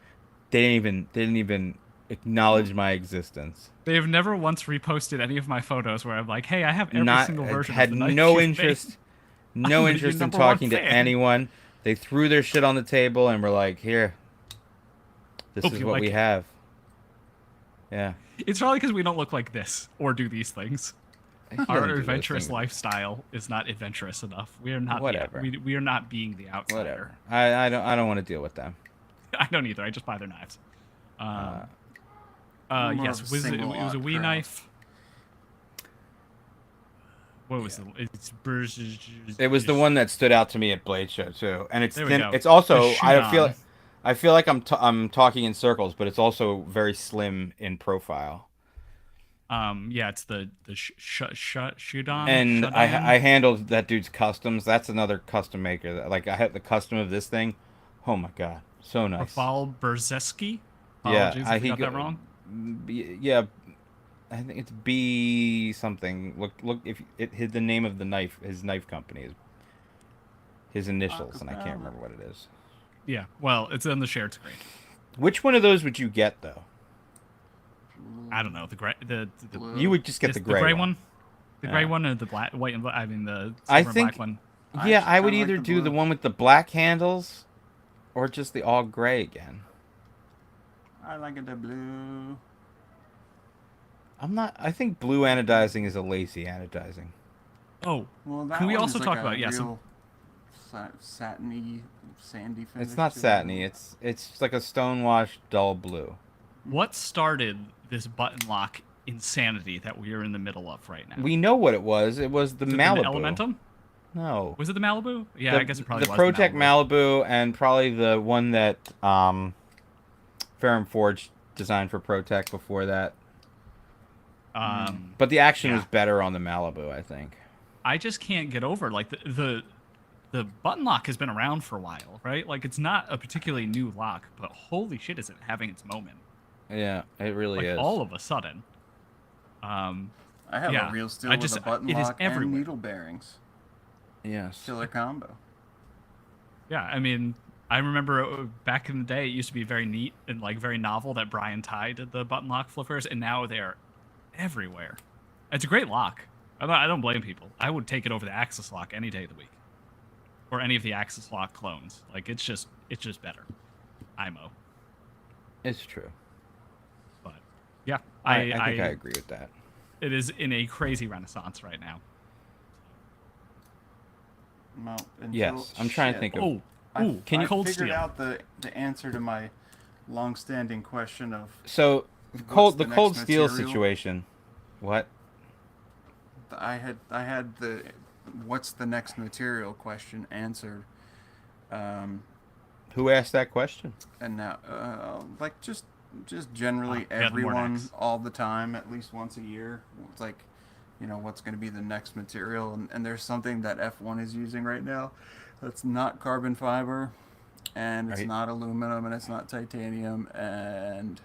B: They didn't even acknowledge my existence.
A: They have never once reposted any of my photos where I'm like, "Hey, I have every single version."
B: Had
A: of the
B: no interest, no interest in talking to anyone. They threw their shit on the table and were like, "Here, this is what we have." Yeah.
A: It's probably because we don't look like this or do these things. Our adventurous lifestyle is not adventurous enough. We are not.
B: Whatever.
A: We are not being the outsider.
B: Whatever. I don't want to deal with them.
A: I don't either. I just buy their knives. Yes, it was a Wii knife. What was
B: it was the one that stood out to me at Blade Show too, and it's thin.
A: Go.
B: It's also I feel like I'm talking in circles, but it's also very slim in profile.
A: Yeah, it's the Shudan.
B: And I handled that dude's customs. That's another custom maker. Like I had the custom of this thing. Oh my god, so nice.
A: Rafal Berzeski.
B: Yeah,
A: I got that wrong.
B: Yeah, I think it's B something. Look if it hid the name of the knife. His knife company is his initials, and I can't remember what it is.
A: Yeah, well, it's on the shared screen.
B: Which one of those would you get though?
A: I don't know. The gray, the
B: you would just get the gray
A: one. The gray one or the black, white and black. I mean the silver and black one.
B: Yeah, I would either do the one with the black handles, or just the all gray again.
C: I like the blue.
B: I think blue anodizing is a lazy anodizing.
A: Oh,
C: well, that
A: can we
C: one
A: also
C: is
A: talk
C: like
A: about
C: real satiny, sandy finish.
B: It's not
C: to it.
B: satiny. It's just like a stone-washed dull blue.
A: What started this button lock insanity that we are in the middle of right now?
B: We know what it was. It was the
A: Was it
B: Malibu.
A: the Elementum?
B: No.
A: Was it the Malibu? Yeah,
B: The,
A: I guess it probably
B: the
A: was
B: Project
A: the Malibu.
B: Malibu and probably the one that Ferrum Forge designed for Protec before that. But the action was better on the Malibu, I think.
A: I just can't get over like the button lock has been around for a while, right? Like it's not a particularly new lock, but holy shit, is it having its moment?
B: Yeah, it really
A: Like
B: is.
A: all of a sudden.
C: I have a real steel with a button
A: it is
C: lock and
A: everywhere.
C: needle bearings.
B: Yes.
C: Killer combo.
A: Yeah, I mean, I remember back in the day, it used to be very neat and like very novel that Brian Ty did the button lock flippers, and now they're everywhere. It's a great lock. I don't blame people. I would take it over the Axis lock any day of the week, or any of the Axis lock clones. Like it's just better. IMO.
B: It's true.
A: But yeah,
B: I think I agree with that.
A: It is in a crazy renaissance right now.
C: Well,
B: Yes, I'm trying to think of.
C: I
A: Cold
C: figured
A: Steel.
C: out the answer to my long-standing question of
B: So
C: what's
B: the
C: next
B: cold steel
C: material?
B: situation. What?
C: I had the what's the next material question answered,
B: Who asked that question?
C: and now like just generally
A: yeah, the
C: everyone
A: Mornax.
C: all the time, at least once a year. It's like, what's going to be the next material, and there's something that F1 is using right now that's not carbon fiber, and it's
B: Right.
C: not aluminum, and it's not titanium, and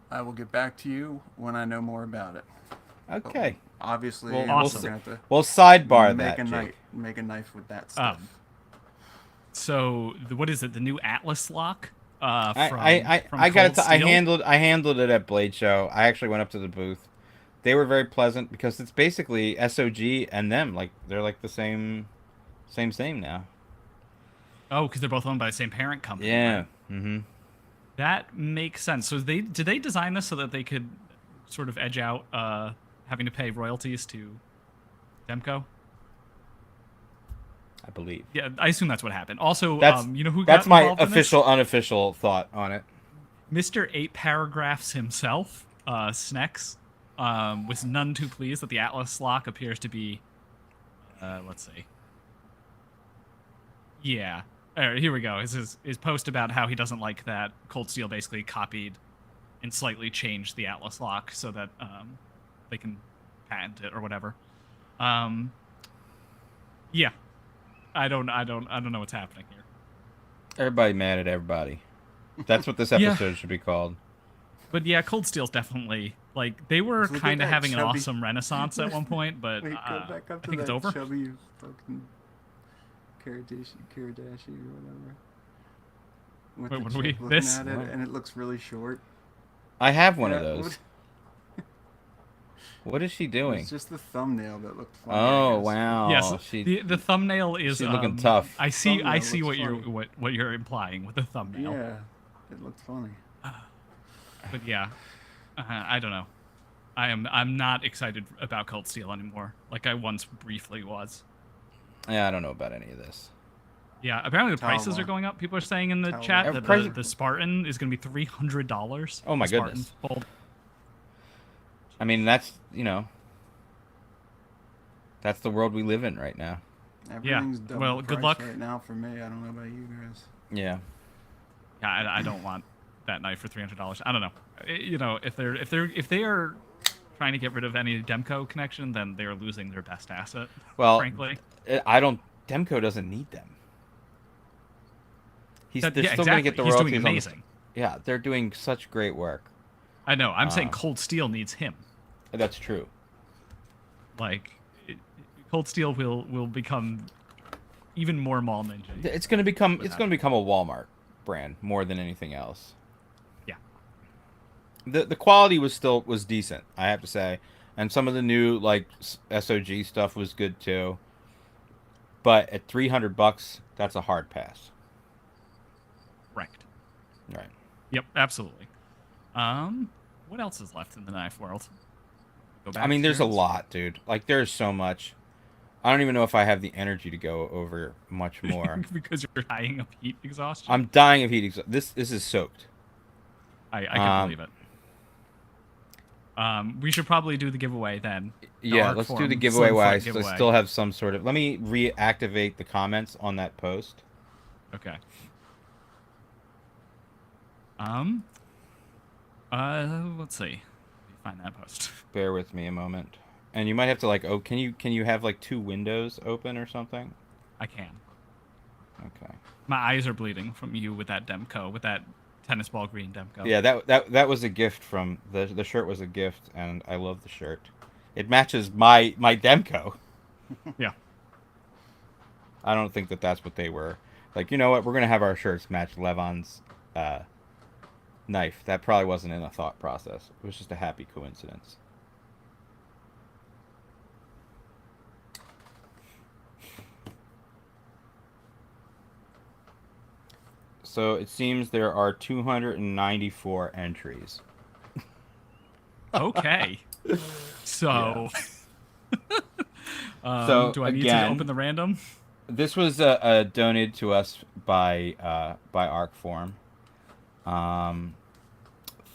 C: I will get back to you when I know more about it.
B: Okay.
C: Obviously,
B: Well,
C: I'm
A: awesome.
C: gonna have to
B: We'll sidebar
C: make
B: that, Jake.
C: make a knife with that stuff.
A: So what is it? The new Atlas lock? From
B: I got
A: Cold
B: to. I
A: Steel?
B: handled it at Blade Show. I actually went up to the booth. They were very pleasant because it's basically SOG and them. Like they're like the same now.
A: Oh, because they're both owned by the same parent company.
B: Yeah.
A: right?
B: Mm-hmm.
A: That makes sense. So did they design this so that they could sort of edge out having to pay royalties to Demco?
B: I believe.
A: Yeah, I assume that's what happened. Also,
B: That's
A: you know who
B: that's
A: got
B: my
A: involved in this?
B: official unofficial thought on it.
A: Mr. 8 Paragraphs himself, Snex, was none too pleased that the Atlas lock appears to be, let's see. Yeah. Here we go. His post about how he doesn't like that Cold Steel basically copied and slightly changed the Atlas lock so that they can patent it or whatever. Yeah. I don't know what's happening here.
B: Everybody mad at everybody. That's what this
A: Yeah.
B: episode should be called.
A: But yeah, Cold Steel's definitely like they were
C: Look at
A: kind of
C: that
A: having an
C: chubby-
A: awesome renaissance at one point, but
C: Wait, go back up
A: I
C: to
A: think
C: that
A: it's over.
C: chubby fucking Karadashi or whatever. With
A: Wait,
C: the
A: what are
C: chick
A: we-
C: looking
A: this?
C: at it, and it looks really short.
B: I have one of
C: Yeah,
B: those. What is she doing?
C: It's just the thumbnail that looked funny. I
B: Oh
C: guess.
B: wow!
A: Yes,
B: She
A: the thumbnail is
B: she's looking tough.
A: I see
C: Thumbnail
A: what
C: looks
A: you're
C: funny.
A: what you're implying with the thumbnail.
C: Yeah, it looked funny.
A: But yeah, I don't know. I'm not excited about Cold Steel anymore, like I once briefly was.
B: Yeah, I don't know about any of this.
A: Yeah, apparently the
C: Tell
A: prices are
C: one.
A: going up. People are saying in the
C: Tell
A: chat
C: one.
A: that
B: Price-
A: the Spartan is going to be $300.
B: Oh my
A: The Spartan
B: goodness.
A: Bolt.
B: I mean, that's that's the world we live in right now.
C: Everything's double
A: well,
C: the
A: good
C: price
A: luck.
C: right now for me. I don't know about you guys.
B: Yeah.
A: Yeah, I don't want that knife for $300. I don't know. If they are trying to get rid of any Demco connection, then they are losing their best asset.
B: Well,
A: frankly,
B: Demco doesn't need them. They're
A: yeah,
B: still
A: exactly.
B: going to get the
A: He's
B: royalties
A: doing
B: on
A: amazing.
B: Yeah, they're doing such great work.
A: I know. I'm saying Cold Steel needs him.
B: That's true.
A: Like, Cold Steel will become even more mall ninja.
B: It's going to become a Walmart brand more than anything else.
A: Yeah.
B: The quality was decent, I have to say, and some of the new like SOG stuff was good too. But at $300, that's a hard pass.
A: Correct.
B: Right.
A: Yep, absolutely. What else is left in the knife world? Go back
B: I mean, there's a
A: here.
B: lot, dude. Like, there's so much. I don't even know if I have the energy to go over much more.
A: Because you're dying of heat exhaustion.
B: I'm dying of heat exhaustion. This is soaked.
A: I can believe it. We should probably do the giveaway then.
B: Yeah, let's do the giveaway while I still have some sort of... Let me reactivate the comments on that post.
A: Okay. Let's see. Let me find that post.
B: Bear with me a moment. And you might have to like, oh, can you have like 2 windows open or something?
A: I can.
B: Okay.
A: My eyes are bleeding from you with that Demco, with that tennis ball green Demco.
B: Yeah, that was a gift from the shirt was a gift, and I love the shirt. It matches my Demco.
A: Yeah.
B: I don't think that's what they were. Like, you know what? We're gonna have our shirts match Levon's knife. That probably wasn't in a thought process. It was just a happy coincidence. So it seems there are 294 entries.
A: Okay. So.
B: So
A: do I need
B: again,
A: to open the random?
B: This was donated to us by Arcform.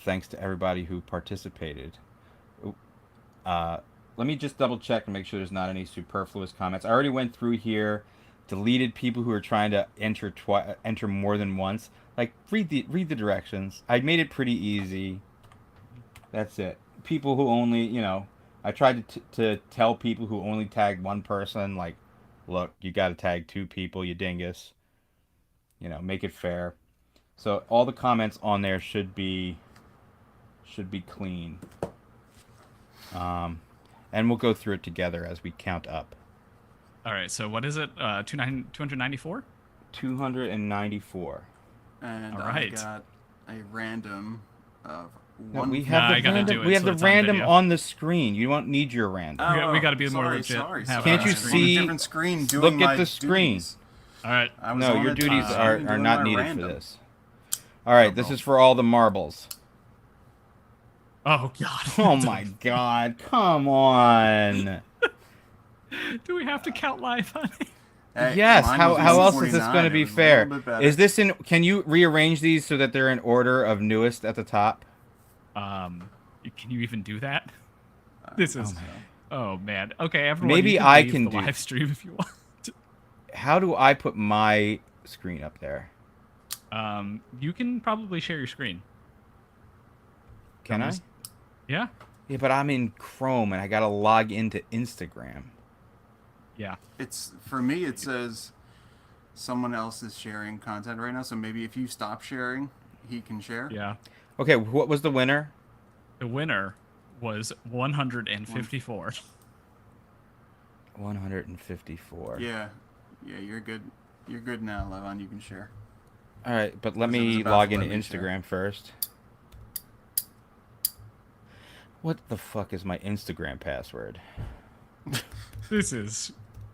B: Thanks to everybody who participated. Let me just double check and make sure there's not any superfluous comments. I already went through here, deleted people who are trying to enter more than once. Like, read the directions. I made it pretty easy. That's it. People who only, you know, I tried to tell people who only tagged one person, like, look, you got to tag 2 people, you dingus. You know, make it fair. So all the comments on there should be clean. And we'll go through it together as we count up.
A: All right. So what is it? 294?
B: 294.
C: And
A: all right.
C: I got a random of
B: No,
C: one.
B: we have the random. We have the random on the screen. You don't need your random.
A: We got to be more legit.
C: Sorry.
B: Can't you see?
C: On a different screen doing
B: Look
C: my
B: at the screen.
C: duties.
A: All right.
B: No, your duties are not needed
C: random.
B: for this. All right, this is for all the marbles.
A: Oh God.
B: Oh my God! Come on.
A: Do we have to count live, honey?
C: Hey,
B: Yes.
C: mine
B: How
C: was
B: else is this
C: 49.
B: going to
C: It
B: be
C: was a
B: fair?
C: little bit better.
B: Is this in? Can you rearrange these so that they're in order of newest at the top?
A: Can you even do that? This is. Oh man. Okay, everyone.
B: Maybe
A: you can
B: I
A: leave
B: can
A: the
B: do-
A: live stream if you want.
B: How do I put my screen up there?
A: You can probably share your screen.
B: Can I?
A: Yeah.
B: Yeah, but I'm in Chrome and I gotta log into Instagram.
A: Yeah.
C: It's for me. It says someone else is sharing content right now. So maybe if you stop sharing, he can share.
A: Yeah.
B: Okay, what was the winner?
A: The winner was 154.
B: 154.
C: Yeah, you're good. You're good now, Levon. You can share.
B: All right, but let
C: Because it was
B: me
C: about
B: log
C: to
B: into
C: let me share.
B: Instagram first. What the fuck is my Instagram password?
A: This is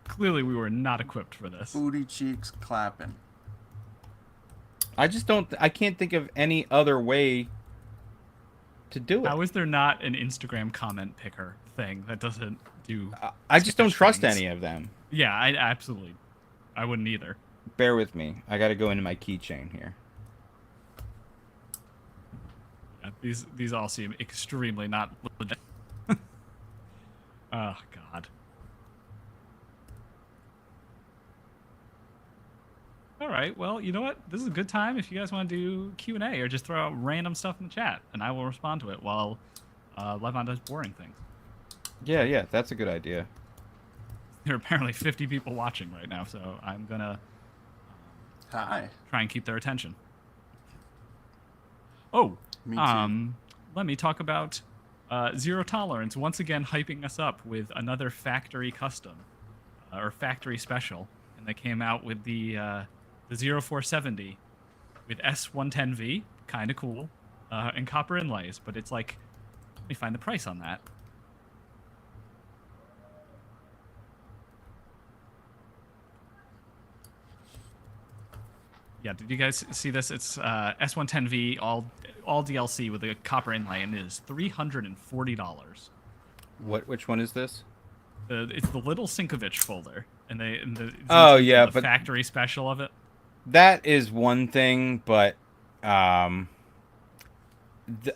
A: clearly we were not equipped for this.
C: Booty cheeks clapping.
B: I just don't. I can't think of any other way to do it.
A: How is there not an Instagram comment picker thing that doesn't do?
B: I just don't
A: sketch
B: trust
A: things?
B: any of them.
A: Yeah, I absolutely. I wouldn't either.
B: Bear with me. I got to go into my keychain here.
A: Yeah, these all seem extremely not legit. Oh God. All right. Well, you know what? This is a good time if you guys want to do Q&A or just throw out random stuff in the chat, and I will respond to it while Levon does boring things.
B: Yeah, that's a good idea.
A: There are apparently 50 people watching right now, so I'm gonna
C: Hi.
A: try and keep their attention. Oh,
C: Me too.
A: let me talk about Zero Tolerance once again hyping us up with another factory custom or factory special, and they came out with the 0470 with S110V, kind of cool, and copper inlays, but it's like, let me find the price on that. Yeah, did you guys see this? It's S110V, all DLC with a copper inlay, and it is $340.
B: Which one is this?
A: It's the little Sinkovich folder, and
B: Oh,
A: it's
B: yeah,
A: the
B: but
A: factory special of it.
B: that is one thing, but I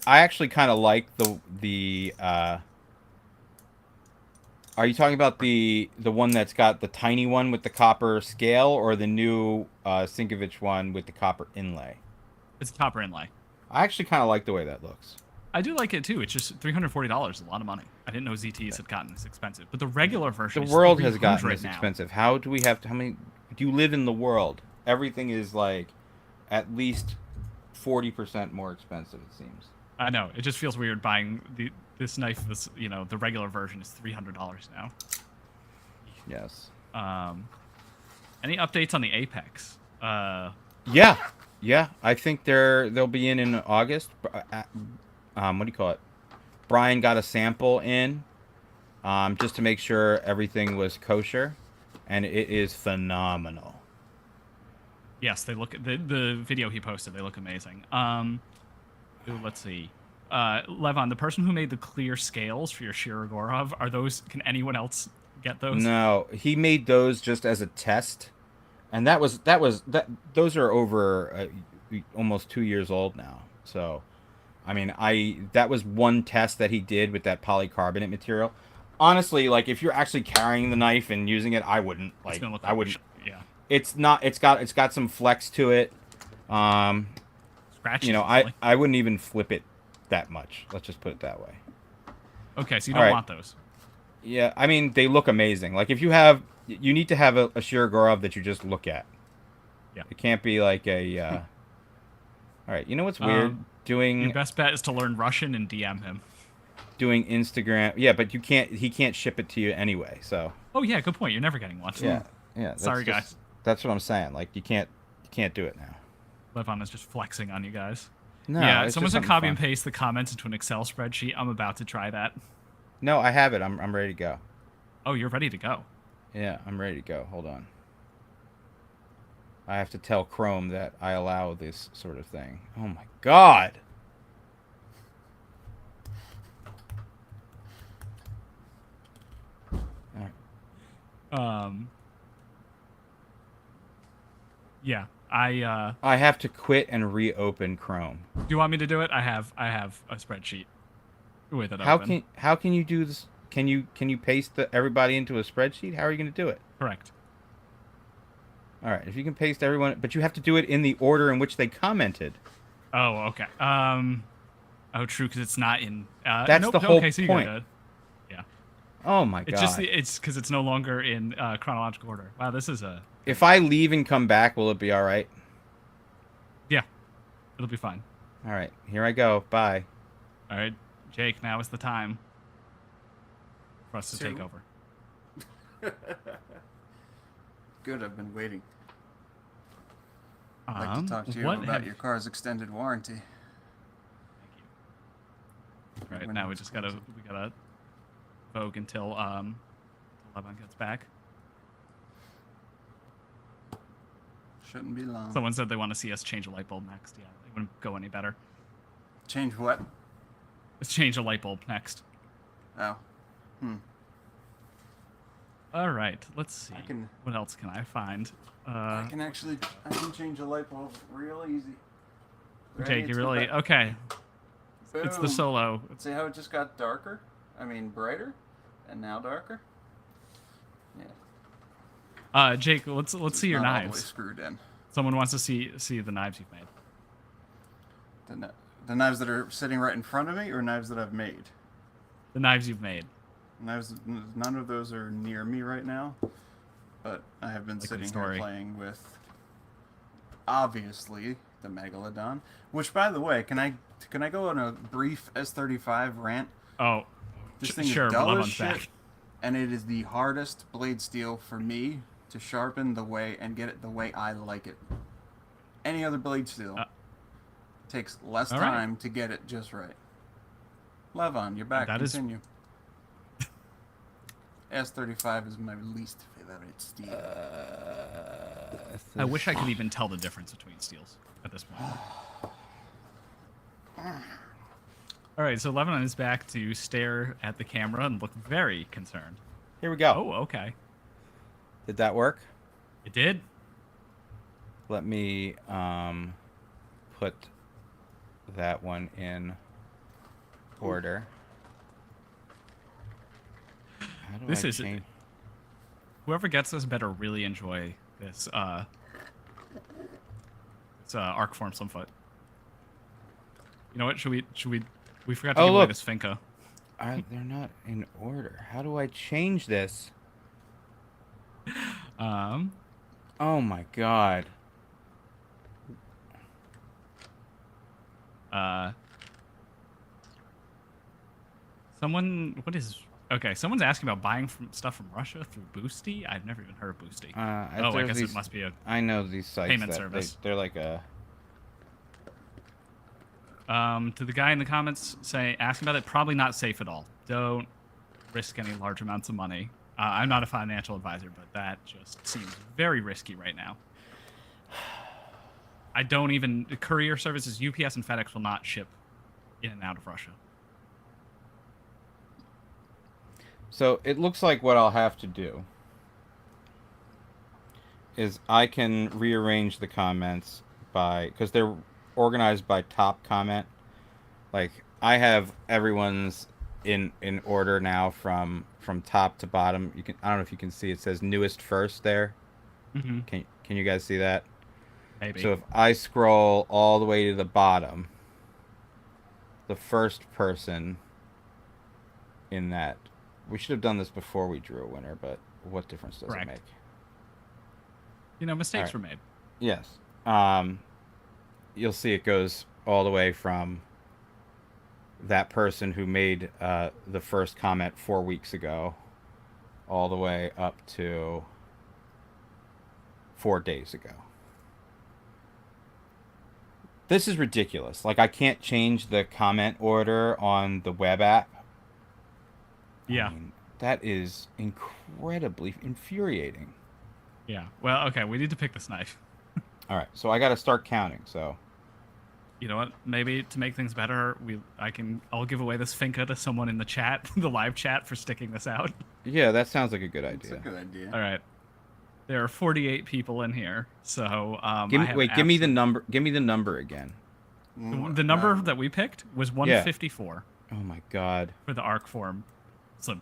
B: actually kind of like the. Are you talking about the one that's got the tiny one with the copper scale, or the new Sinkovich one with the copper inlay?
A: It's copper inlay.
B: I actually kind of like the way that looks.
A: I do like it too. It's just $340 is a lot of money. I didn't know ZTs had gotten this expensive, but the regular version
B: The
A: is
B: world has gotten
A: 300
B: this
A: now.
B: expensive. How do we have to? How many? Do you live in the world? Everything is like at least 40% more expensive. It seems.
A: I know. It just feels weird buying this knife. The regular version is $300 now.
B: Yes.
A: Any updates on the Apex?
B: Yeah. I think they'll be in August. What do you call it? Brian got a sample in, just to make sure everything was kosher, and it is phenomenal.
A: Yes, they look the video he posted. They look amazing. Let's see. Levon, the person who made the clear scales for your Shirogorov, are those? Can anyone else get those?
B: No, he made those just as a test, and that. Those are over almost 2 years old now. So, I mean, that was one test that he did with that polycarbonate material. Honestly, like if you're actually carrying the knife and using it, I wouldn't like.
A: It's gonna look
B: I wouldn't.
A: Yeah.
B: It's not. It's got some flex to it.
A: Scratches.
B: You know, I wouldn't even flip it that much. Let's just put it that way.
A: Okay, so you don't want those.
B: Yeah, I mean, they look amazing. Like if you need to have a Shirogorov that you just look at.
A: Yeah.
B: It can't be like a. All right, you know what's weird?
A: Your best bet is to learn Russian and DM him.
B: Doing Instagram, yeah, but you can't. He can't ship it to you anyway. So.
A: Oh yeah, good point. You're never getting one.
B: Yeah.
A: Sorry, guys.
B: That's what I'm saying. Like you can't do it now.
A: Levon is just flexing on you guys.
B: No,
A: yeah, someone said copy and
B: fun.
A: paste the comments into an Excel spreadsheet. I'm about to try that.
B: No, I have it. I'm ready to go.
A: Oh, you're ready to go.
B: Yeah, I'm ready to go. Hold on. I have to tell Chrome that I allow this sort of thing. Oh my god.
A: Yeah, I
B: have to quit and reopen Chrome.
A: Do you want me to do it? I have a spreadsheet with it
B: open. How can you do this? Can you paste everybody into a spreadsheet? How are you going to do it?
A: Correct.
B: All right, if you can paste everyone, but you have to do it in the order in which they commented.
A: Oh, okay. Oh, true, because it's not in.
B: That's the whole point.
A: Yeah.
B: Oh my god.
A: It's because it's no longer in chronological order. Wow, this is a.
B: If I leave and come back, will it be all right?
A: Yeah, it'll be fine.
B: All right, here I go. Bye.
A: All right, Jake. Now is the time for us to take over.
C: Good, I've been waiting. I'd like to talk to you about your car's extended warranty.
A: Thank you. Right, now we gotta vogue until Levon gets back.
C: Shouldn't be long.
A: Someone said they want to see us change a light bulb next. Yeah, it wouldn't go any better.
C: Change what?
A: Let's change a light bulb next.
C: Oh.
A: All right, let's see. What else can I find?
C: I can change a light bulb real easy.
A: Jake, you really okay?
C: Boom.
A: It's the Solo.
C: See how it just got darker? I mean, brighter, and now darker. Yeah.
A: Jake, let's see your knives.
C: All the way screwed in.
A: Someone wants to see the knives you've made.
C: The knives that are sitting right in front of me, or knives that I've made?
A: The knives you've made.
C: None of those are near me right now, but I have been sitting here playing with, obviously, the Megalodon. Which, by the way, can I go on a brief S35 rant?
A: Oh,
C: this thing is dull as shit, and it is the hardest blade steel for me to sharpen and get it the way I like it. Any other blade steel takes less time to get it just right. Levon, you're back. Continue. S35 is my least favorite steel.
A: I wish I could even tell the difference between steels at this point. All right, so Levon is back to stare at the camera and look very concerned.
B: Here we go.
A: Oh, okay.
B: Did that work?
A: It did.
B: Let me put that one in order. How do
A: This
B: I
A: is
B: change?
A: whoever gets this better really enjoy this arc form Slimfoot. You know what? Should we forgot to
B: Oh,
A: give away
B: look.
A: this Finca.
B: They're not in order. How do I change this?
A: Um
B: Oh my god.
A: Someone, someone's asking about buying stuff from Russia through Boosty. I've never even heard of Boosty. I guess it must be a
B: I know these sites
A: payment
B: that
A: service.
B: they're like a.
A: To the guy in the comments asking about it, probably not safe at all. Don't risk any large amounts of money. I'm not a financial advisor, but that just seems very risky right now. Courier services, UPS and FedEx will not ship in and out of Russia.
B: So it looks like what I'll have to do is I can rearrange the comments because they're organized by top comment. Like I have everyone's in order now from top to bottom. I don't know if you can see, it says newest first there.
A: Mm-hmm.
B: Can you guys see that?
A: Maybe.
B: So if I scroll all the way to the bottom, the first person in that, we should have done this before we drew a winner, but what difference does it make?
A: Mistakes were made.
B: Yes. You'll see it goes all the way from that person who made the first comment 4 weeks ago all the way up to 4 days ago. This is ridiculous. Like, I can't change the comment order on the web app.
A: Yeah.
B: I mean, that is incredibly infuriating.
A: Yeah. Well, okay, we need to pick this knife.
B: All right, so I got to start counting. So,
A: you know what? Maybe to make things better, I'll give away this Finca to someone in the chat, the live chat, for sticking this out.
B: Yeah, that sounds like a good idea.
C: That's a good idea.
A: All right. There are 48 people in here, so
B: give me the number. Give me the number again.
A: The number that we picked was 154.
B: Yeah. Oh my god.
A: For the arc form Slimfoot.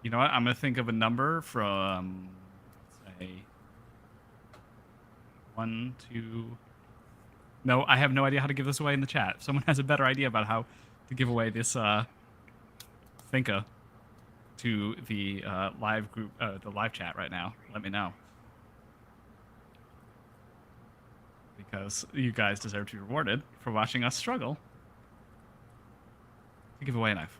A: You know what? I'm gonna think of a number from, say, 1, 2. No, I have no idea how to give this away in the chat. If someone has a better idea about how to give away this Finca to the live group, the live chat right now, let me know. Because you guys deserve to be rewarded for watching us struggle to give away a knife.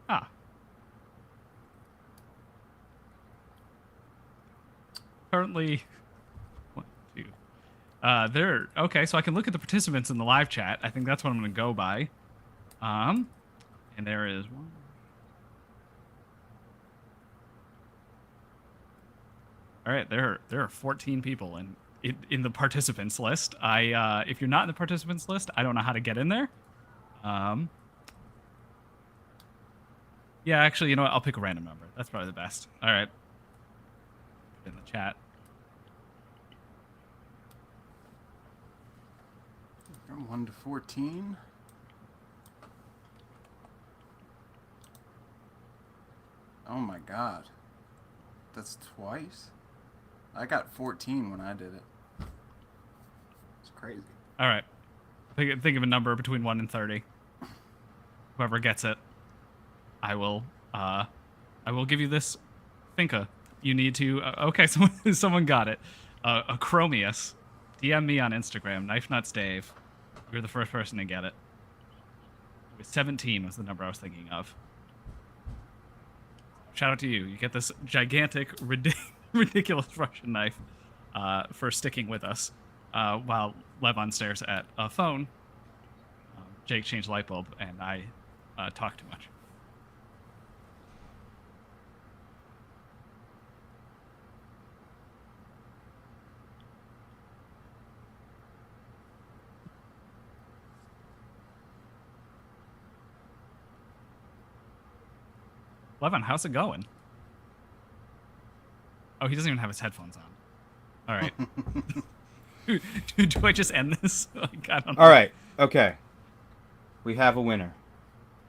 A: Ah. Currently, 1, 2. Okay, so I can look at the participants in the live chat. I think that's what I'm going to go by. And there is 1. All right, there are 14 people in the participants list. If you're not in the participants list, I don't know how to get in there. Yeah, actually, you know what? I'll pick a random number. That's probably the best. All right. In the chat.
C: From 1 to 14. Oh my god. That's twice? I got 14 when I did it. It's crazy.
A: All right. Think of a number between 1 and 30. Whoever gets it, I will give you this Finca. You need to. Okay, someone got it. Chromius. DM me on Instagram. Knife Nuts Dave. You're the first person to get it. 17 was the number I was thinking of. Shout out to you. You get this gigantic, ridiculous Russian knife for sticking with us while Levon stares at a phone. Jake changed the light bulb, and I talk too much. Levin, how's it going? Oh, he doesn't even have his headphones on. All right. Do I just end this? Like, I don't know.
B: All right. Okay. We have a winner.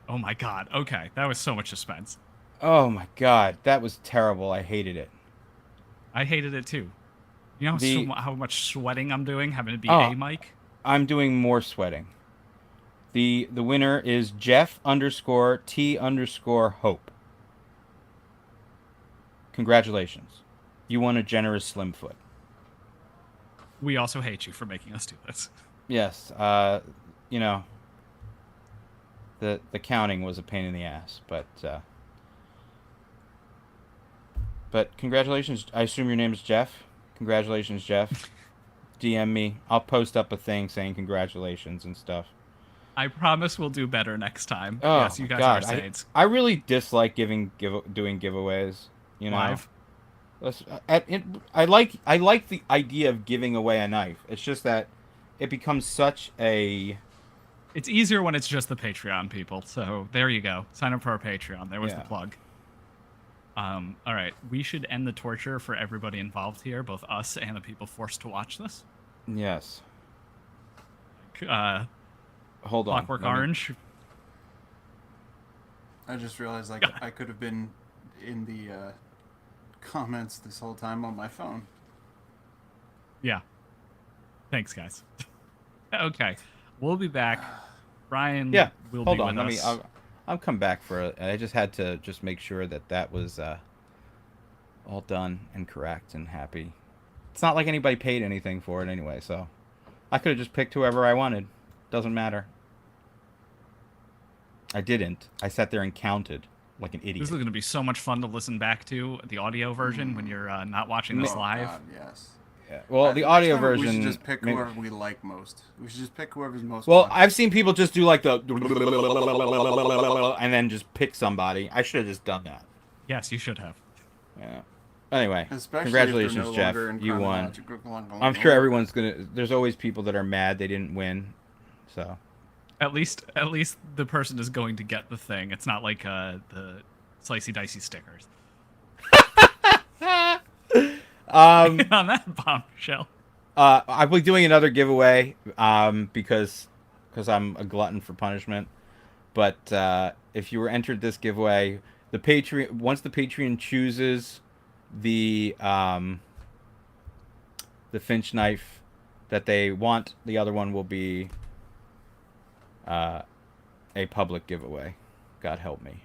A: Oh my god. Okay, that was so much suspense.
B: Oh my god, that was terrible. I hated it.
A: I hated it too. You know how much sweating I'm doing having to be
B: Oh.
A: a mic?
B: I'm doing more sweating. The winner is Jeff_T_Hope. Congratulations. You won a generous Slimfoot.
A: We also hate you for making us do this.
B: Yes, you know, the counting was a pain in the ass, but congratulations. I assume your name is Jeff. Congratulations, Jeff. DM me. I'll post up a thing saying congratulations and stuff.
A: I promise we'll do better next time.
B: Oh,
A: yes, you guys
B: God.
A: are saints.
B: I really dislike doing giveaways. You know,
A: Live.
B: I like the idea of giving away a knife. It's just that it becomes such a.
A: It's easier when it's just the Patreon people. So there you go. Sign up for our Patreon. There was the plug. All right. We should end the torture for everybody involved here, both us and the people forced to watch this.
B: Yes.
A: Hold on. Clockwork Orange.
C: I just realized I could have been in the comments this whole time on my phone.
A: Yeah. Thanks, guys. Okay. We'll be back. Brian will
B: Hold
A: be
B: on.
A: with us.
B: I'll come back I just had to make sure that was all done and correct and happy. It's not like anybody paid anything for it anyway, so I could have just picked whoever I wanted. Doesn't matter. I didn't. I sat there and counted like an idiot.
A: This is going to be so much fun to listen back to the audio version when you're not watching this live.
C: God, yes.
B: Yeah. Well, the audio version.
C: We should just pick whoever we like most. We should just pick whoever's most.
B: Well,
C: popular.
B: I've seen people just do like the and then just pick somebody. I should have just done that.
A: Yes, you should have.
B: Yeah. Anyway,
C: Especially
B: congratulations,
C: if they're no
B: Jeff.
C: longer in
B: You won.
C: chronological-
B: I'm sure everyone's gonna. There's always people that are mad they didn't win. So.
A: At least the person is going to get the thing. It's not like the slicey dicey stickers. On that bombshell.
B: I'll be doing another giveaway because I'm a glutton for punishment. But if you were entered this giveaway, the Patreon once the Patreon chooses the Finch knife that they want, the other one will be a public giveaway. God help me.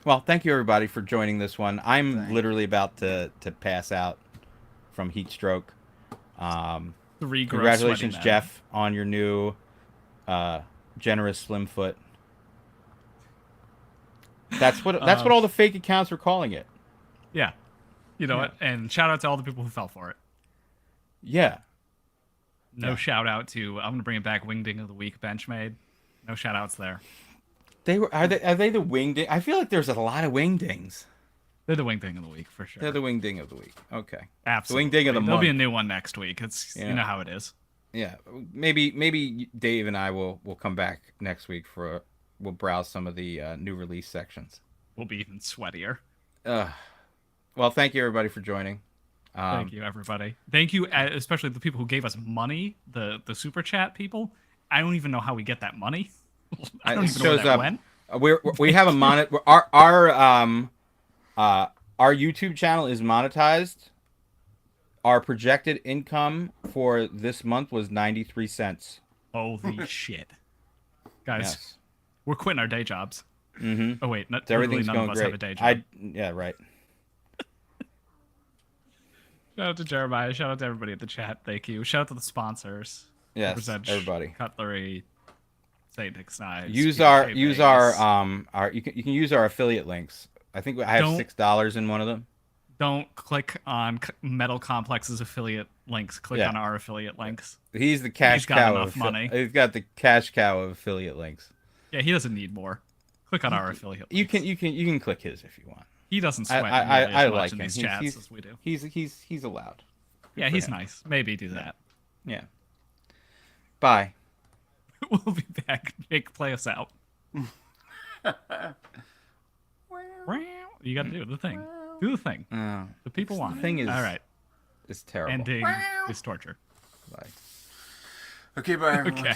B: Well, thank you everybody for joining this one. I'm literally about to pass out from heat stroke. Congratulations, Jeff, on your new generous slim foot. That's what all the fake accounts are calling it.
A: Yeah. You know what? And shout out to all the people who fell for it.
B: Yeah.
A: No shout out to I'm gonna bring it back Wingding of the Week Benchmade. No shout outs there.
B: Are they the wingding? I feel like there's a lot of wingdings.
A: They're the Wingding of the Week for sure.
B: They're the wingding of the week. Okay.
A: Absolutely.
B: The wingding of the month.
A: There'll be a new one next week. It's you know how it is.
B: Yeah. Maybe Dave and I will come back next week we'll browse some of the new release sections.
A: We'll be even sweatier.
B: Well, thank you everybody for joining.
A: Thank you everybody. Thank you especially the people who gave us money, the super chat people. I don't even know how we get that money. I don't even know where that went.
B: We have a our YouTube channel is monetized. Our projected income for this month was 93 cents.
A: Holy shit. Guys,
B: yes.
A: We're quitting our day jobs.
B: Mm-hmm.
A: Oh wait,
B: everything's
A: none
B: going
A: of us
B: great.
A: have a day job.
B: Yeah, right.
A: Shout out to Jeremiah. Shout out to everybody at the chat. Thank you. Shout out to the sponsors.
B: Yes, everybody.
A: Cutlery, St. Nick's Knives.
B: Use our you can use our affiliate links. I think I have $6 in one of them.
A: Don't click on Metal Complex's affiliate links. Click on our affiliate links.
B: He's the cash cow.
A: Enough money.
B: He's got the cash cow of affiliate links.
A: Yeah, he doesn't need more. Click on our affiliate links.
B: You can click his if you want.
A: He doesn't sweat
B: I
A: as much
B: like
A: in
B: him.
A: these chats as we do.
B: He's allowed.
A: Yeah, he's nice. Maybe do that.
B: Yeah. Bye.
A: We'll be back. Jake, play us out. You got to do the thing. Do the thing. The people want.
B: The thing is,
A: all right.
B: It's terrible.
A: Ending is torture.
B: Bye.
C: Okay, bye everyone.
A: Okay.